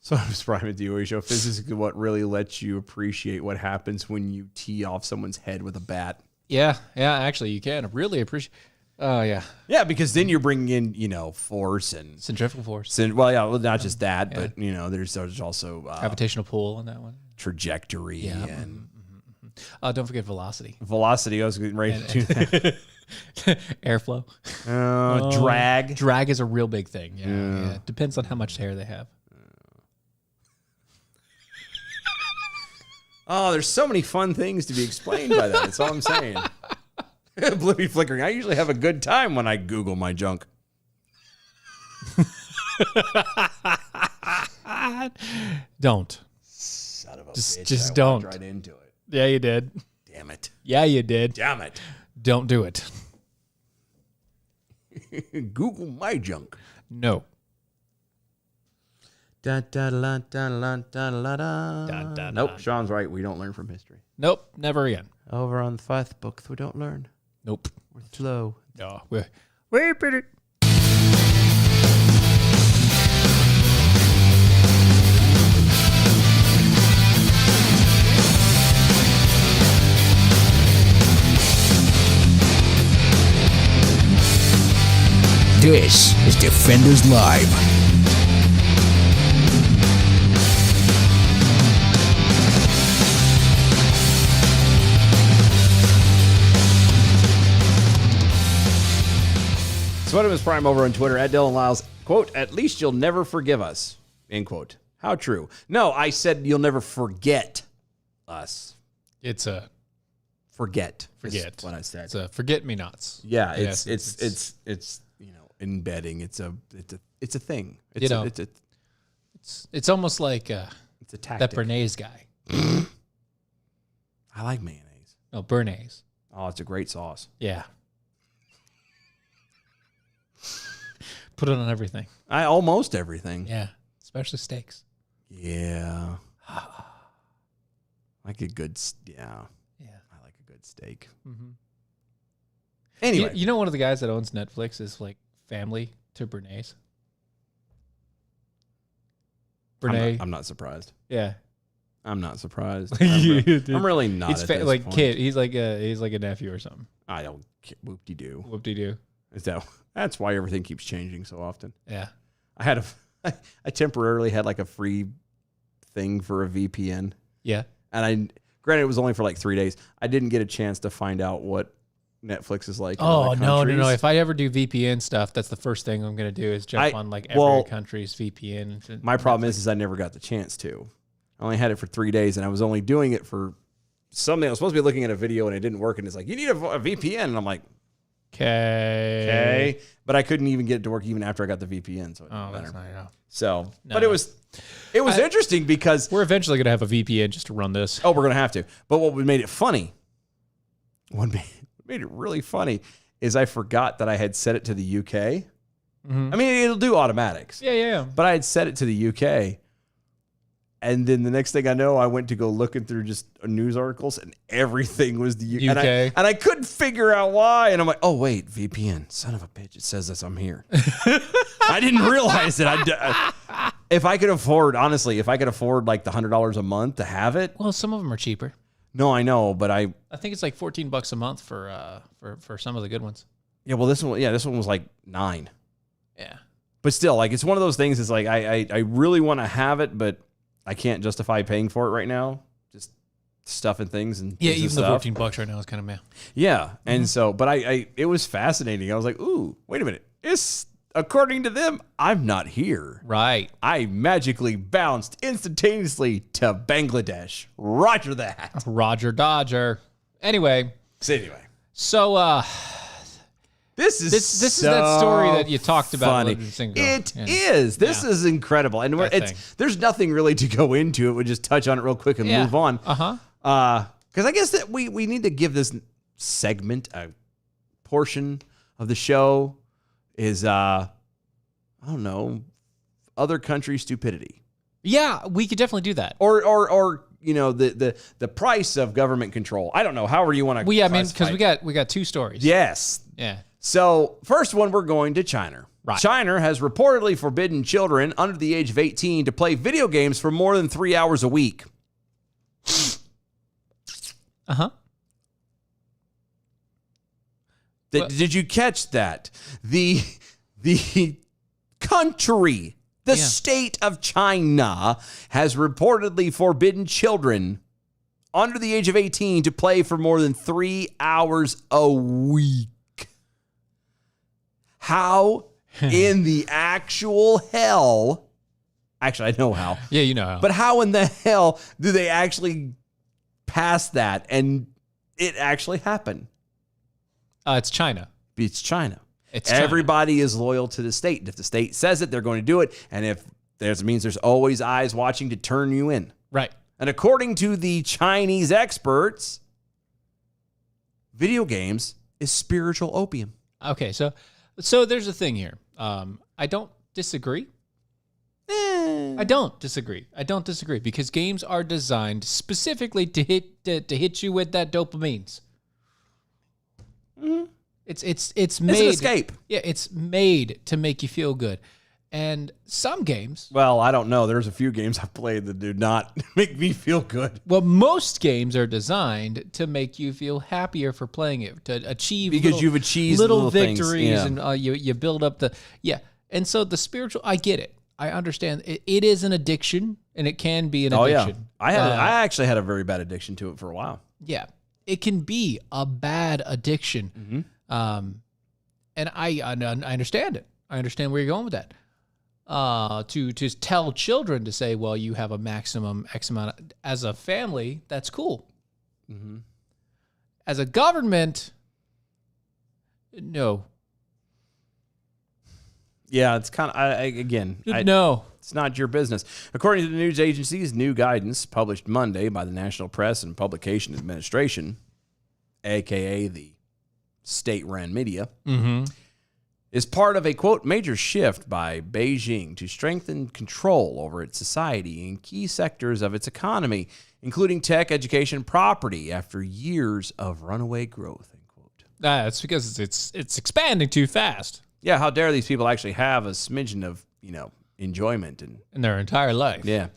So I was Brian with the DOA Show. Physics is what really lets you appreciate what happens when you tee off someone's head with a bat. Yeah, actually, you can. I really appreciate. Oh, yeah. Yeah, because then you're bringing in, force and Centrifugal force. well, not just that, but there's also Gravitational pull on that one. trajectory and Don't forget velocity. velocity. I was getting ready to do that. Airflow. Drag. Drag is a real big thing. Yeah. Depends on how much hair they have. Oh, there's so many fun things to be explained by that. That's all I'm saying. Blue flickering. I usually have a good time when I Google my junk. Don't. Son of a Just- bitch. just I don't. walked right into it. Yeah, you did. Damn it. Yeah, you did. Damn it. Don't do it. Google my junk. No. Da, da, la, da, la, da, la, da. Da, da, Nope, da. Sean's right. We don't learn from history. Nope. Never again. Over on the fifth book, we don't learn. Nope. We're slow. No. We're pretty. This is Defenders Live. Sweatimus Prime over on Twitter at Dylan Lyles. Quote, at least you'll never forgive us. End quote. How true. No, I said you'll never forget us. It's a Forget. forget. Is what I said. It's a forget me nots. Yeah, Yes, it's embedding. It's a thing. It's almost like It's a tactic. that Bernays guy. I like mayonnaise. No, Bernays. Oh, it's a great sauce. Yeah. Put it on everything. Almost everything. Yeah. Especially steaks. Yeah. Like a good. Yeah. Yeah. I like a good steak. Mm-hmm. Anyway, You know, one of the guys that owns Netflix is like family to Bernays. Bernays. I'm not surprised. Yeah. I'm not surprised. Dude. I'm really not. He's at this like point. kid. He's like a nephew or something. I don't. Whoop-de-doo. Whoop-de-doo. Is that's why everything keeps changing so often. Yeah. I temporarily had like a free thing for a VPN, Yeah. and granted it was only for like 3 days. I didn't get a chance to find out what Netflix is like. In Oh, other no. countries. If I ever do VPN stuff, that's the first thing I'm going to do is jump on like every country's VPN. My problem is I never got the chance to. I only had it for 3 days, and I was only doing it for something. I was supposed to be looking at a video, and it didn't work. And it's like, you need a VPN, and I'm like, okay, but I couldn't even get it to work even after I got the VPN. So it didn't matter. That's not enough. So, No. but it was interesting because We're eventually going to have a VPN just to run this. we're gonna have to. But what made it funny, what made it really funny, is I forgot that I had set it to the UK. Mm-hmm. I mean, it'll do automatics. Yeah. But I had set it to the UK. And then the next thing I know, I went to go looking through just news articles, and everything was the UK. UK. And I couldn't figure out why. And I'm like, oh, wait, VPN. Son of a bitch. It says that I'm here. I didn't realize it. If I could afford, honestly, like the $100 a month to have it. Well, some of them are cheaper. No, I know, but I think it's like $14 a month for some of the good ones. this one was like $9. Yeah. But still, like, it's one of those things. It's like, I really want to have it, but I can't justify paying for it right now. Just stuff and things and Yeah, pieces even of the stuff. $14 right now is kind of meh. Yeah, and so, but it was fascinating. I was like, ooh, wait a minute. According to them, I'm not here. Right. I magically bounced instantaneously to Bangladesh. Roger that. Roger Dodger. Anyway, So anyway, so This is This is that story that you talked about. Funny. It is. This is incredible, and there's nothing really to go into it. We'll just touch on it real quick and move on. Because I guess that we need to give this segment a portion of the show is I don't know, other country stupidity. Yeah, we could definitely do that. Or you know, the price of government control. I don't know. However you want to. Well, yeah, I mean, because we got two stories. Yes. Yeah. So first one, we're going to China. Right. China has reportedly forbidden children under the age of 18 to play video games for more than 3 hours a week. Did you catch that? The country, the state of China, has reportedly forbidden children under the age of 18 to play for more than 3 hours a week. How in the actual hell? Actually, I know how. Yeah, you know how. But how in the hell do they actually pass that and it actually happen? It's China. It's China. It's China. Everybody is loyal to the state. And if the state says it, they're going to do it. And if there's means there's always eyes watching to turn you in. Right. And according to the Chinese experts, video games is spiritual opium. Okay, so there's a thing here. I don't disagree. I don't disagree because games are designed specifically to hit you with that dopamines. It's made. It's an escape. Yeah, it's made to make you feel good. And some games. Well, I don't know. There's a few games I've played that do not make me feel good. Well, most games are designed to make you feel happier for playing it, to achieve you've achieved little things, victories, yeah. and you build up the And so the spiritual, I get it. I understand it is an addiction, and it can be an addiction. I actually had a very bad addiction to it for a while. Yeah, it can be a bad addiction. And I understand it. I understand where you're going with that. To tell children to say, well, you have a maximum X amount as a family, that's cool. As a government, no. Yeah, it's kind of, no. It's not your business. According to the news agency's new guidance published Monday by the National Press and Publication Administration, a.k.a. the state-run media, is part of a, quote, major shift by Beijing to strengthen control over its society in key sectors of its economy, including tech, education, property, after years of runaway growth, end quote. That's because it's expanding too fast. Yeah, how dare these people actually have a smidgen of, enjoyment in their entire life. Yeah.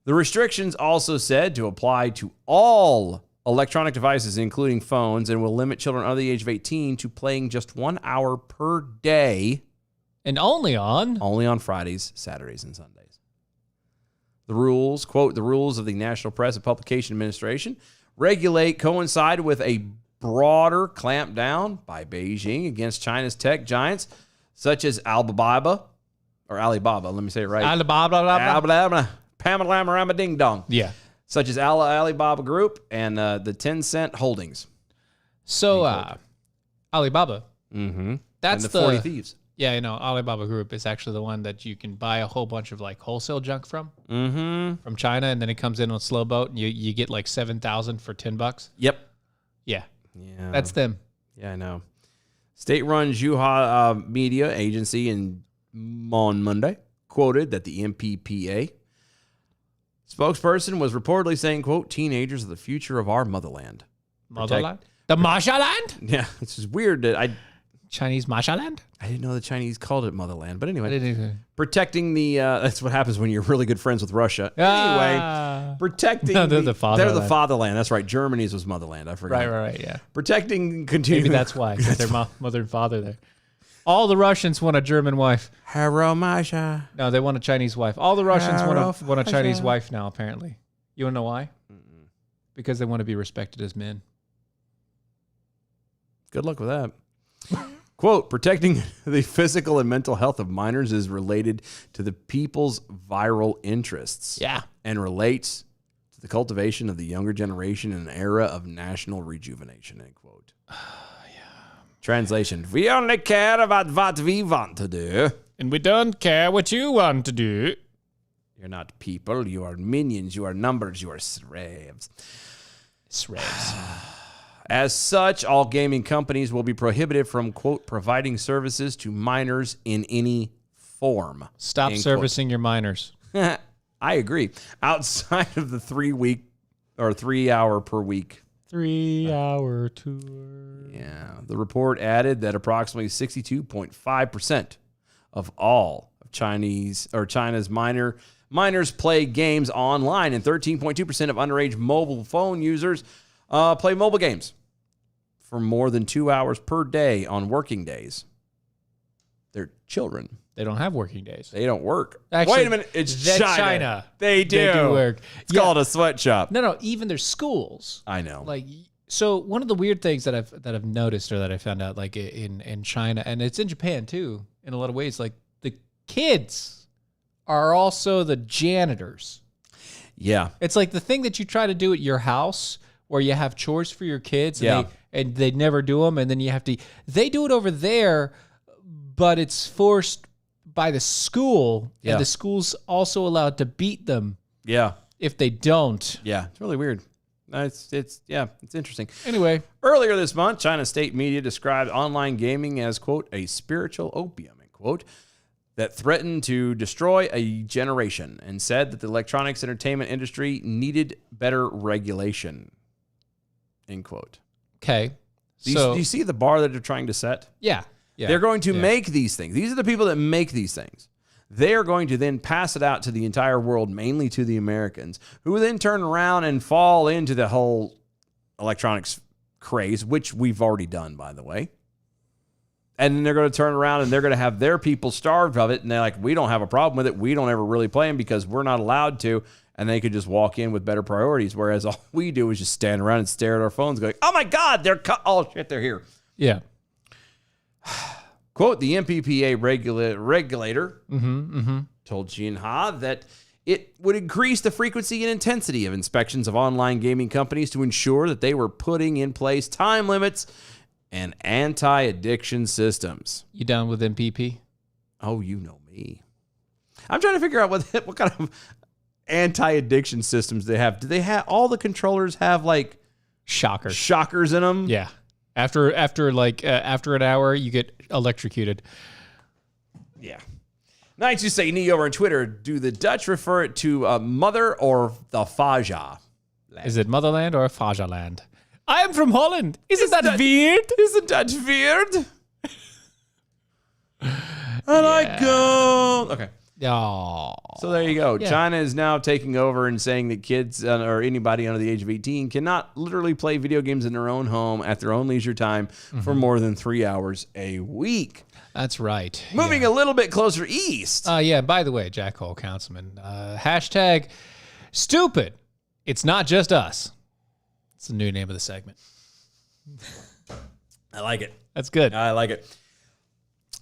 The restrictions also said to apply to all electronic devices, including phones, and will limit children under the age of 18 to playing just 1 hour per day. And only on Fridays, Saturdays, and Sundays. The rules, quote, the rules of the National Press and Publication Administration coincide with a broader clampdown by Beijing against China's tech giants, such as Alibaba, let me say it right. Alibaba. Pamela Ding Dong. Yeah. Such as Alibaba Group and the Tencent Holdings. So, Alibaba. That's and the 40 Thieves. Yeah, Alibaba Group is actually the one that you can buy a whole bunch of like wholesale junk from. From China, and then it comes in on a slow boat, and you get like 7,000 for $10. Yep. Yeah. That's them. Yeah, I know. State-run Xinhua media agency on Monday quoted that the MPPA spokesperson was reportedly saying, quote, teenagers are the future of our motherland. Motherland? The Mashaland? Yeah, it's just weird that Chinese Mashaland? I didn't know the Chinese called it motherland. But anyway, protecting the, that's what happens when you're really good friends with Russia. Anyway, protecting. No, they're the fatherland. They're the fatherland. That's right. Germany's was motherland. I forgot. Right, yeah. Protecting, continuing. Maybe that's why, because their mother and father there. All the Russians want a German wife. Haromasha. No, they want a Chinese wife. All the Russians want a Chinese wife now, apparently. You want to know why? Because they want to be respected as men. Good luck with that. Quote, protecting the physical and mental health of minors is related to the people's viral interests. Yeah. And relates to the cultivation of the younger generation in an era of national rejuvenation, end quote. Translation: we only care about what we want to do. And we don't care what you want to do. You're not people. You are minions. You are numbers. You are slaves. As such, all gaming companies will be prohibited from, quote, providing services to minors in any form. Stop end servicing your minors. quote. I agree. Outside of the 3 hour per week. 3-hour tour. Yeah. The report added that approximately 62.5% of all of China's minors play games online, and 13.2% of underage mobile phone users play mobile games for more than 2 hours per day on working days. They're children. They don't have working days. They don't work. Actually, wait a minute. It's that's China. China. They do. They do work. It's called a sweatshop. No, even their schools. I know. Like, so one of the weird things that I've noticed or that I found out, like in China, and it's in Japan too, in a lot of ways, like the kids are also the janitors. Yeah. It's like the thing that you try to do at your house where you have chores for your kids and they never do them, and then you have to. They do it over there, but it's forced by the school, and the school's also allowed to beat them. Yeah. If they don't. Yeah. It's really weird. It's interesting. Anyway. Earlier this month, China's state media described online gaming as, quote, a spiritual opium, end quote, that threatened to destroy a generation, and said that the electronics entertainment industry needed better regulation, end quote. Okay. Do you see the bar that they're trying to set? Yeah. They're going to make these things. These are the people that make these things. They are going to then pass it out to the entire world, mainly to the Americans, who then turn around and fall into the whole electronics craze, which we've already done, by the way. And then they're going to turn around and they're going to have their people starved of it. And they're like, we don't have a problem with it. We don't ever really play them because we're not allowed to. And they could just walk in with better priorities. Whereas all we do is just stand around and stare at our phones going, oh my God, oh shit, they're here. Yeah. Quote, the MPPA regulator told Xinhua that it would increase the frequency and intensity of inspections of online gaming companies to ensure that they were putting in place time limits and anti-addiction systems. You done with MPP? Oh, you know me. I'm trying to figure out what kind of anti-addiction systems they have. Do they have all the controllers have like shockers in them? Yeah. After an hour, you get electrocuted. Yeah. Nice you say, Nee, over on Twitter. Do the Dutch refer it to mother or the Faja? Is it motherland or Fajaland? I am from Holland. Isn't that weird? Isn't that weird? And I go. Okay. Oh. So there you go. Yeah. China is now taking over and saying that kids or anybody under the age of 18 cannot literally play video games in their own home at their own leisure time for more than 3 hours a week. That's right. Moving a little bit closer east. Yeah, by the way, Jack Hole, Councilman, hashtag stupid. It's not just us. It's the new name of the segment. I like it. That's good. I like it.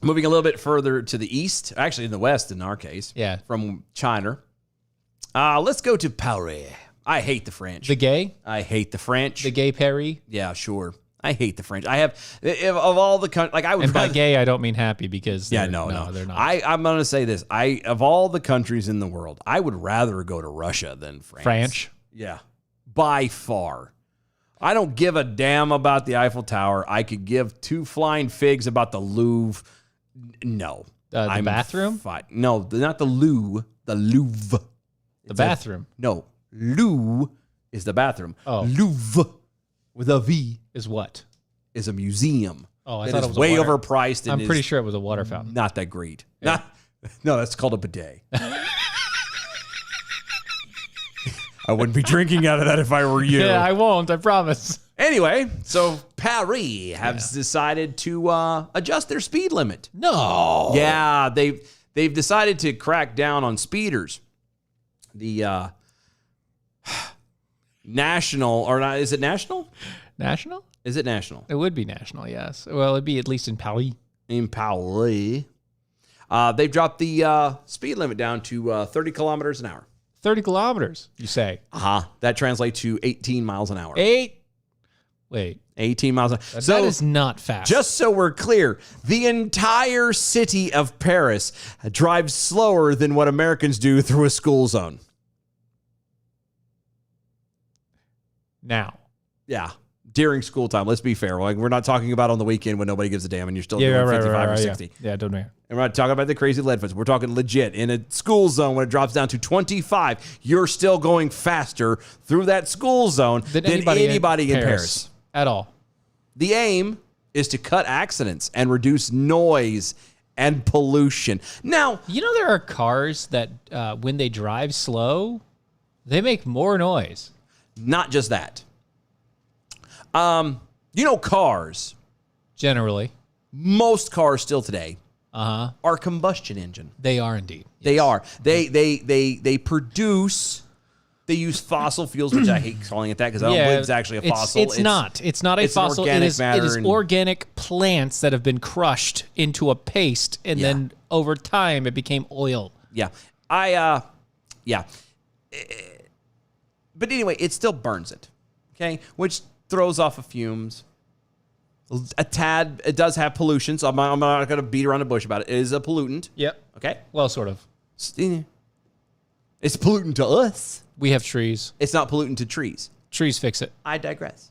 Moving a little bit further to the east, actually in the west in our case, from China. Let's go to Paris. I hate the French. The gay? I hate the French. The gay Paris? Yeah, sure. I hate the French. I have, of all the countries, like I would. And by gay, I don't mean happy because no, they're not. I'm going to say this. Of all the countries in the world, I would rather go to Russia than France. French? Yeah, by far. I don't give a damn about the Eiffel Tower. I could give two flying figs about the Louvre. No. The bathroom? No, not the Louvre. The Louvre. The bathroom? No. Louvre is the bathroom. Oh. Louvre with a V. Is what? Is a museum. Oh, I that thought is it was way a water. overpriced. And I'm pretty sure it was a water fountain. Not that great. Yeah. No, that's called a bidet. I wouldn't be drinking out of that if I were you. Yeah, I won't. I promise. Anyway, so Paris has decided to adjust their speed limit. No. Yeah, they've decided to crack down on speeders. The national, or not, is it national? National? Is it national? It would be national, yes. Well, it'd be at least in Paris. In Paris. They've dropped the speed limit down to 30 kilometers an hour. 30 kilometers, you say? That translates to 18 miles an hour. Wait, 18 miles an hour. that is not fast. Just so we're clear, the entire city of Paris drives slower than what Americans do through a school zone. now. Yeah. During school time, let's be fair. Like, we're not talking about on the weekend when nobody gives a damn and you're still doing 55 or 60. Yeah, don't know. And we're not talking about the crazy lead foot. We're talking legit. In a school zone, when it drops down to 25, you're still going faster through that school zone than anybody in Paris. At all. The aim is to cut accidents and reduce noise and pollution. Now, You know there are cars that when they drive slow, they make more noise. not just that. Cars, Generally. most cars still today Uh-huh. are combustion engine. They are indeed. They are. They produce. They use fossil fuels, which I hate calling it that because I don't believe it's actually a fossil. It's not. It's not a it's an fossil. organic It is matter and- organic plants that have been crushed into a paste, and Yeah. then over time it became oil. Yeah. Yeah. But anyway, it still burns it. Okay. Which throws off the fumes. A tad. It does have pollution, so I'm not going to beat around the bush about it. It is a pollutant. Yep. Okay. Well, sort of. It's pollutant to us. We have trees. It's not pollutant to trees. Trees fix it. I digress.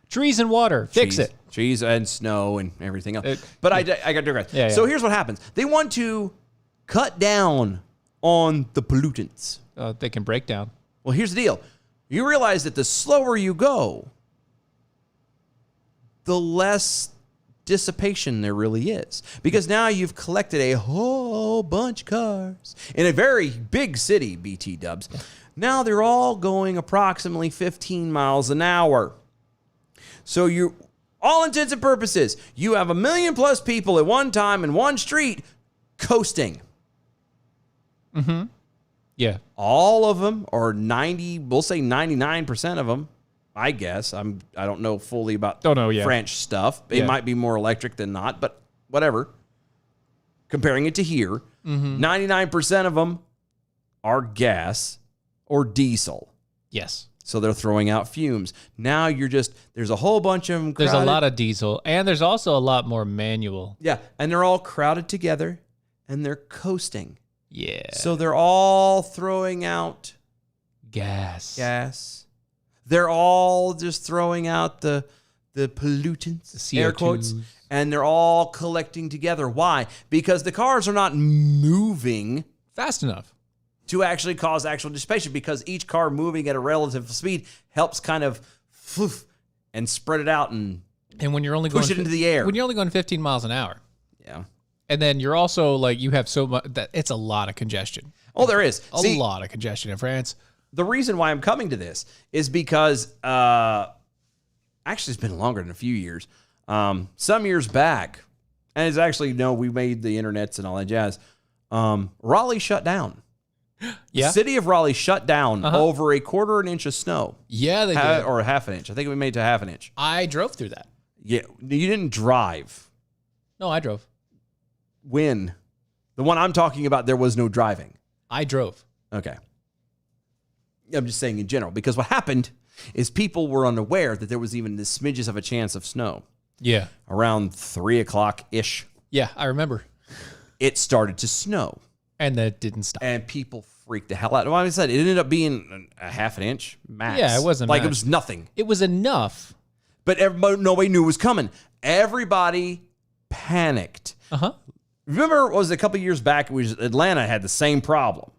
Trees and water fix Trees- it. Trees and snow and everything else. But I got digress. Yeah, So yeah. here's what happens. They want to cut down on the pollutants. They can break down. Well, here's the deal. You realize that the slower you go, the less dissipation there really is. Because now you've collected a whole bunch of cars in a very big city, BT dubs. Now they're all going approximately 15 miles an hour. So you, all intents and purposes, you have 1 million plus people at one time in one street coasting. Yeah. All of them, or 90, we'll say 99% of them, I guess. I don't know fully about French stuff. It might be more electric than not, but whatever. Comparing it to here, 99% of them are gas or diesel. Yes. So they're throwing out fumes. Now there's a whole bunch of them crowded. There's a lot of diesel, and there's also a lot more manual. Yeah, and they're all crowded together, and they're coasting. Yeah. So they're all throwing out Gas. gas. They're all just throwing out the pollutants, The air quotes, CO2s. and they're all collecting together. Why? Because the cars are not moving Fast enough. to actually cause actual dissipation, because each car moving at a relative speed helps kind of and spread it out and And when you're only push going it into the air. when you're only going 15 miles an hour, Yeah. and then you're also like you have so much that it's a lot of congestion. Oh, there is. A See, lot of congestion in France. the reason why I'm coming to this is because actually it's been longer than a few years. Some years back, and it's actually we made the internets and all that jazz. Raleigh shut down. Yeah. The city of Raleigh shut down over a quarter an inch of snow. Yeah, they did. Or a half an inch. I think we made it to half an inch. I drove through that. Yeah, you didn't drive. No, I drove. When? The one I'm talking about, there was no driving. I drove. Okay. I'm just saying in general, because what happened is people were unaware that there was even the smidges of a chance of snow. Yeah. Around 3 o'clock-ish, Yeah, I remember. it started to snow. And that didn't stop. And people freaked the hell out. Well, like I said, it ended up being a half an inch max. Yeah, it wasn't like much. it was nothing. It was enough. But nobody knew it was coming. Everybody panicked. Uh-huh. Remember, it was a couple years back, Atlanta had the same problem.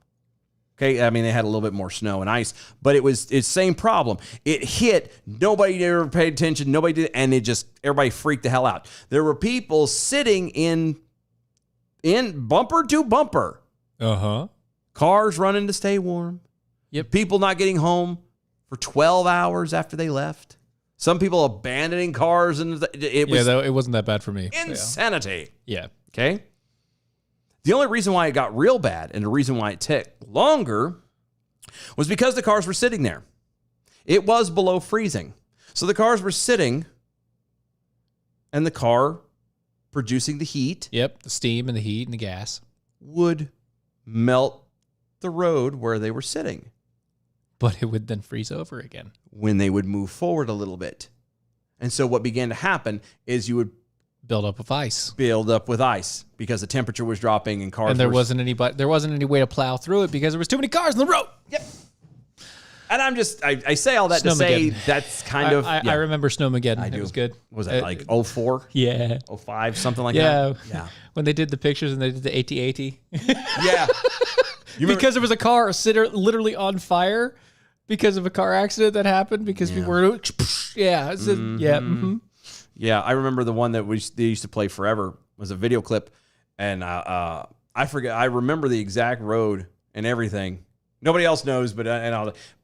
Okay, I mean, they had a little bit more snow and ice, but it's the same problem. It hit, nobody ever paid attention, nobody did, and everybody freaked the hell out. There were people sitting in bumper to bumper. Uh-huh. Cars running to stay warm. Yep. People not getting home for 12 hours after they left. Some people abandoning cars, and it was it wasn't that bad for me. insanity. Yeah. Okay? The only reason why it got real bad and the reason why it took longer was because the cars were sitting there. It was below freezing. So the cars were sitting, and the car producing the heat Yep. The steam and the heat and the gas. would melt the road where they were sitting But it would then freeze over again. when they would move forward a little bit. And so what began to happen is you would Build up with ice. build up with ice because the temperature was dropping and cars And there were... wasn't any way to plow through it because there was too many cars on the road. Yep. And I'm just, I say all that to say that's kind of... I remember Snowmageddon. I It do. was good. What was that, like 04, Yeah. 05, something like Yeah. that? Yeah. When they did the pictures and they did the AT-AT. Yeah. Because there was a car literally on fire because of a car accident that happened because people were... Yeah. Yeah, I remember the one that they used to play forever was a video clip, and I forget. I remember the exact road and everything. Nobody else knows, but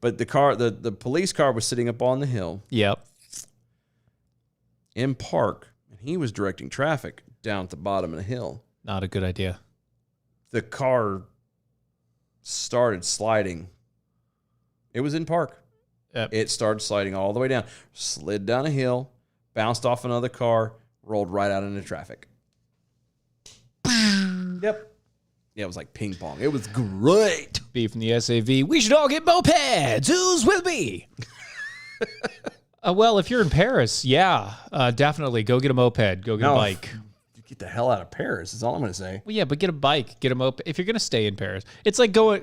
the car, the police car was sitting up on the hill Yep. in park, and he was directing traffic down at the bottom of the hill. Not a good idea. The car started sliding. It was in park. Yep. It started sliding all the way down, slid down a hill, bounced off another car, rolled right out into traffic. Yep. Yeah, it was like ping pong. It was great. B from the SAV. We should all get mopeds. Who's with me? Well, if you're in Paris, definitely go get a moped. Go get a bike. Get the hell out of Paris is all I'm going to say. Well, yeah, but get a bike, get a moped. If you're going to stay in Paris, it's like going,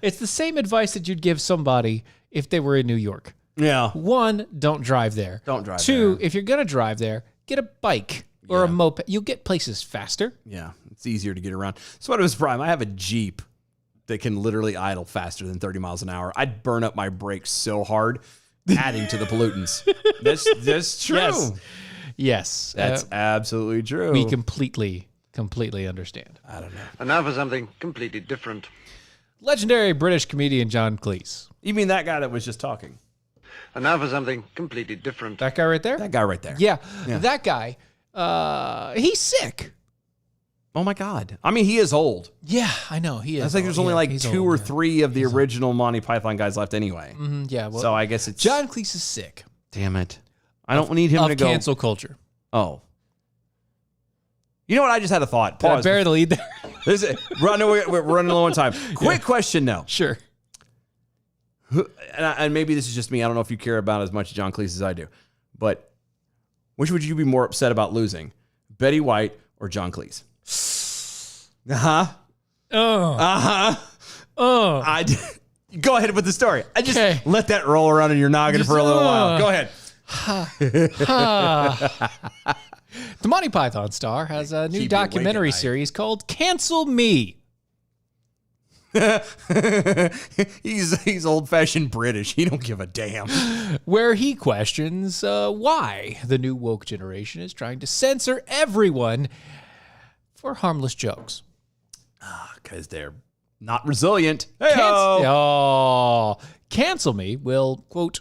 it's the same advice that you'd give somebody if they were in New York. Yeah. One, don't drive there. Don't drive Two, there. if you're going to drive there, get a bike or a moped. You'll get places faster. Yeah, it's easier to get around. So what was prime? I have a Jeep that can literally idle faster than 30 miles an hour. I'd burn up my brakes so hard, adding to the pollutants. That's true. Yes. That's absolutely true. We completely understand. I don't know. And now for something completely different. Legendary British comedian John Cleese. You mean that guy that was just talking? And now for something completely different. That guy right there? That guy right there. Yeah. That guy, he's sick. Oh my God. I mean, he is old. Yeah, I know. He is. I think there's only like two or three of the original Monty Python guys left anyway. Yeah. Well, So I guess it's... John Cleese is sick. Damn it. I don't need him to go... cancel culture. Oh. You know what? I just had a thought. Did I Pause. bury the lead there? We're running low on time. Quick question, though. Sure. And maybe this is just me. I don't know if you care about as much John Cleese as I do. But which would you be more upset about losing? Betty White or John Cleese? Uh-huh. Oh. Uh-huh. Oh. Go ahead with the story. I just Okay. let that roll around in your noggin for a little while. Go ahead. The Monty Python star has a new Keep you documentary awake at night. series called Cancel Me. He's old-fashioned British. He don't give a damn. Where he questions why the new woke generation is trying to censor everyone for harmless jokes. Because they're not resilient. Cancel Me will, quote,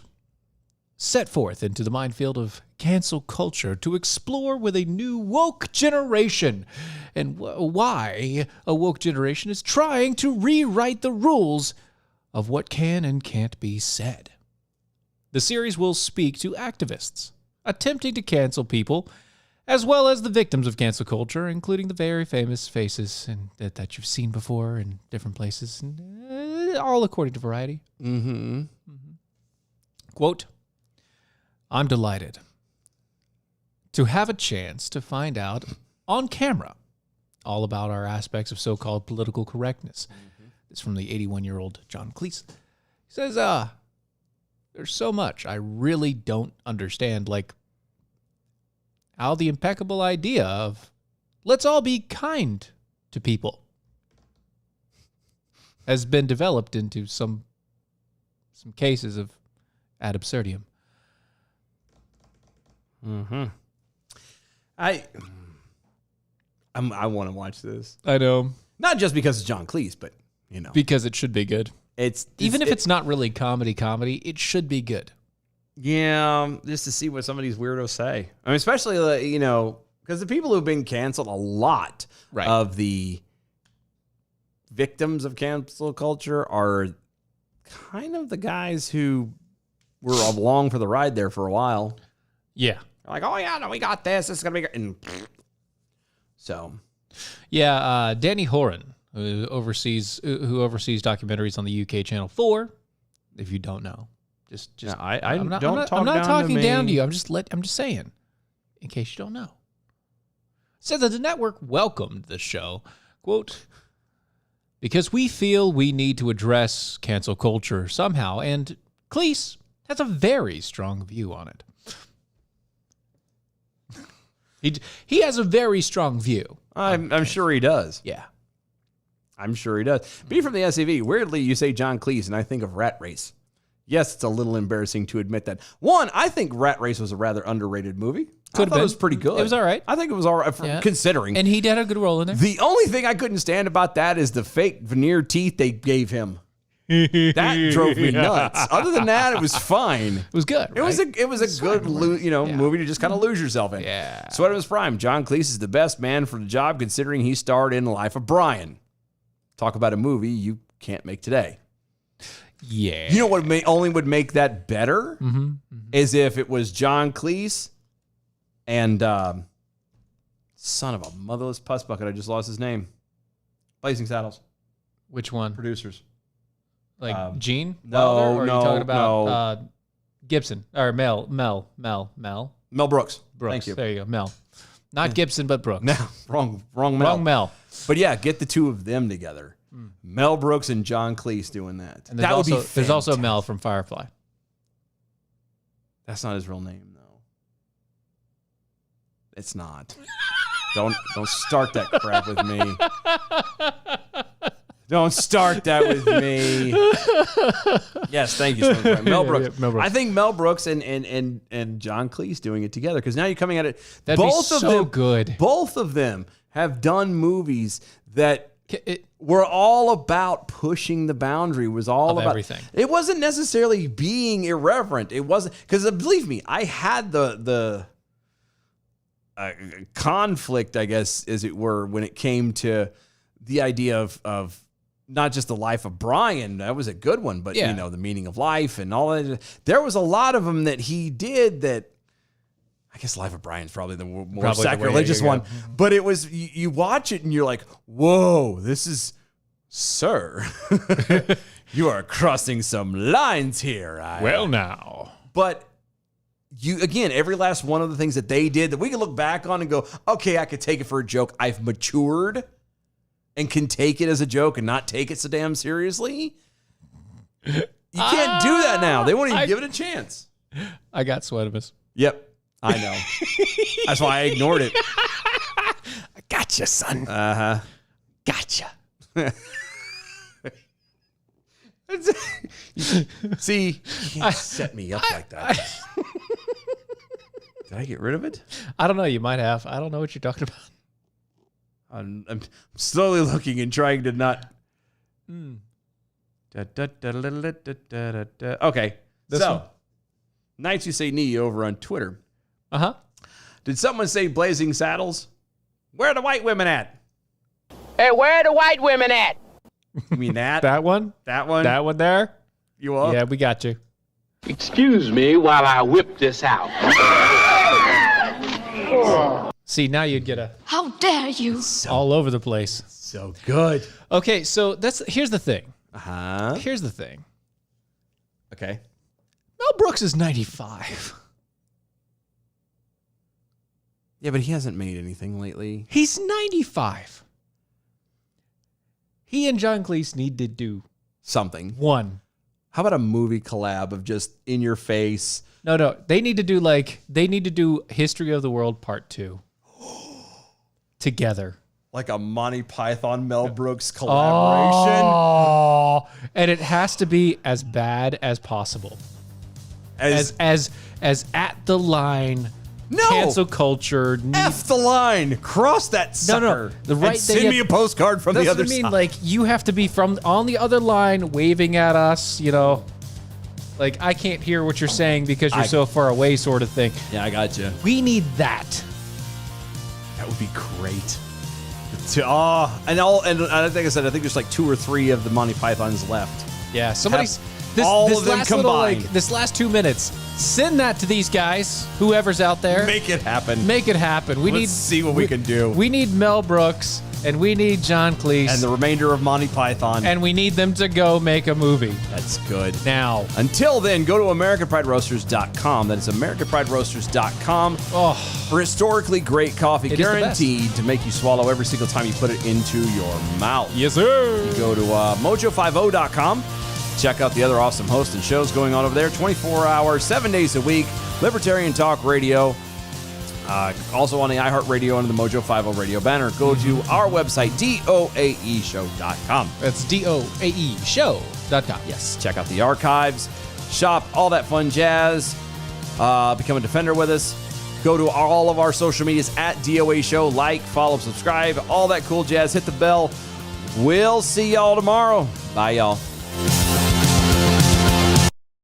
set forth into the minefield of cancel culture to explore with a new woke generation and why a woke generation is trying to rewrite the rules of what can and can't be said. The series will speak to activists attempting to cancel people, as well as the victims of cancel culture, including the very famous faces and that you've seen before in different places, and, all according to Variety. Mm-hmm. Quote, I'm delighted to have a chance to find out on camera all about our aspects of so-called political correctness. It's from the 81-year-old John Cleese. He says, there's so much I really don't understand, like how the impeccable idea of let's all be kind to people has been developed into some cases of ad absurdum. Mm-hmm. I want to watch this. I know. Not just because it's John Cleese, but, you know. Because it should be good. Even if it- it's not really comedy, it should be good. Yeah, just to see what some of these weirdos say. I mean, especially, you know, because the people who've been canceled, a lot Right. of the victims of cancel culture are kind of the guys who were along for the ride there for a while. Yeah. Like, oh, yeah, no, we got this. This is going to be great. And so, Yeah, Danny Horan, who oversees documentaries on the UK Channel 4, if you don't know. Just No, I'm not, don't I'm not, talk I'm not down to talking down to me. you. I'm just saying, in case you don't know. Said that the network welcomed the show, quote, because we feel we need to address cancel culture somehow, and Cleese has a very strong view on it. He has a very strong view. I'm sure he does. Yeah. I'm sure he does. B from the SCV. Weirdly, you say John Cleese, and I think of Rat Race. Yes, it's a little embarrassing to admit that. One, I think Rat Race was a rather underrated movie. Could have been. It was pretty good. It was all right. I think it was all right for considering. And he did a good role in there. The only thing I couldn't stand about that is the fake veneer teeth they gave him. That drove me nuts. Other than that, it was fine. It was good. It was a good movie to just kind of lose yourself in. Yeah. Sweat of his prime. John Cleese is the best man for the job, considering he starred in The Life of Brian. Talk about a movie you can't make today. Yeah. You know what only would make that better is if it was John Cleese and son of a motherless puss bucket. I just lost his name. Blazing Saddles Which one? producers. Like Gene? no, Wilder, or are no, you talking about no. Gibson or Mel Mel Brooks. Brooks. Thank you. There you go, Mel. Not Gibson, but Brooks. No, wrong Mel. Wrong Mel. But yeah, get the two of them together. Mel Brooks and John Cleese doing that. And That would be there's also fantastic. Mel from Firefly. That's not his real name, though. It's not. Don't start that crap with me. Don't start that with me. Yes, thank you. Mel Brooks. Yeah, Mel Brooks. I think Mel Brooks and John Cleese doing it together, because now you're coming at it. That'd be both of so them, good. Both of them have done movies that were all about pushing the boundary. Was all Of about everything. It wasn't necessarily being irreverent. It wasn't, because believe me, I had the conflict, I guess, as it were, when it came to the idea of not just The Life of Brian. That was a good one, but Yeah. The meaning of life and all that. There was a lot of them that he did that. I guess Life of Brian's probably the more Probably the way sacrilegious you go. one. But it was, you watch it and you're like, whoa, this is, sir, you are crossing some lines here. Now. But again, every last one of the things that they did that we can look back on and go, okay, I could take it for a joke. I've matured and can take it as a joke and not take it so damn seriously. You can't do that now. They won't even give it a chance. I got Sweatimus. Yep. I know. That's why I ignored it. I gotcha, son. Uh-huh. Gotcha. See, you can't set me up like that. Did I get rid of it? I don't know. You might have. I don't know what you're talking about. I'm slowly looking and trying to not. Okay. This so, one? Nights You Say Knee over on Twitter. Uh-huh. Did someone say Blazing Saddles? Where are the white women at? Hey, where are the white women at? You mean that? That one? That one? That one there? You up? Yeah, we got you. Excuse me while I whip this out. See, now you'd get a How dare you? all over the place. So good. Okay, so here's the thing. Uh-huh. Here's the thing. Okay. Mel Brooks is 95. Yeah, but he hasn't made anything lately. He's 95. He and John Cleese need to do Something. one. How about a movie collab of just in your face? No. They need to do History of the World Part 2 together. Like a Monty Python Mel Brooks collaboration? Oh, and it has to be as bad as possible. As at the line. No! Cancel culture. F the line. Cross that sucker. The right and thing. send me a postcard from That's the other what I mean. side. Like, you have to be from on the other line, waving at us. Like, I can't hear what you're saying because you're so far away, sort of thing. Yeah, I got you. We need that. That would be great. And like I said, I think there's like 2 or 3 of the Monty Pythons left. Yeah, somebody's all of them combined. this last 2 minutes. Send that to these guys, whoever's out there. Make it happen. Make it happen. Let's see what we can do. We need Mel Brooks And we need John Cleese. And the remainder of Monty Python. And we need them to go make a movie. That's good. Now. Until then, go to AmericanPrideRoasters.com. That is AmericanPrideRoasters.com for historically great coffee, It is the best. guaranteed to make you swallow every single time you put it into your mouth. Yes, sir. You go to Mojo50.com. Check out the other awesome hosts and shows going on over there. 24 hours, 7 days a week. Libertarian Talk Radio. Also on the iHeartRadio under the Mojo 50 radio banner. Go to our website, doaeshow.com. That's doaeshow.com. Yes, check out the archives, shop, all that fun jazz. Become a defender with us. Go to all of our social medias at DOA Show. Like, follow, subscribe, all that cool jazz. Hit the bell. We'll see y'all tomorrow. Bye, y'all.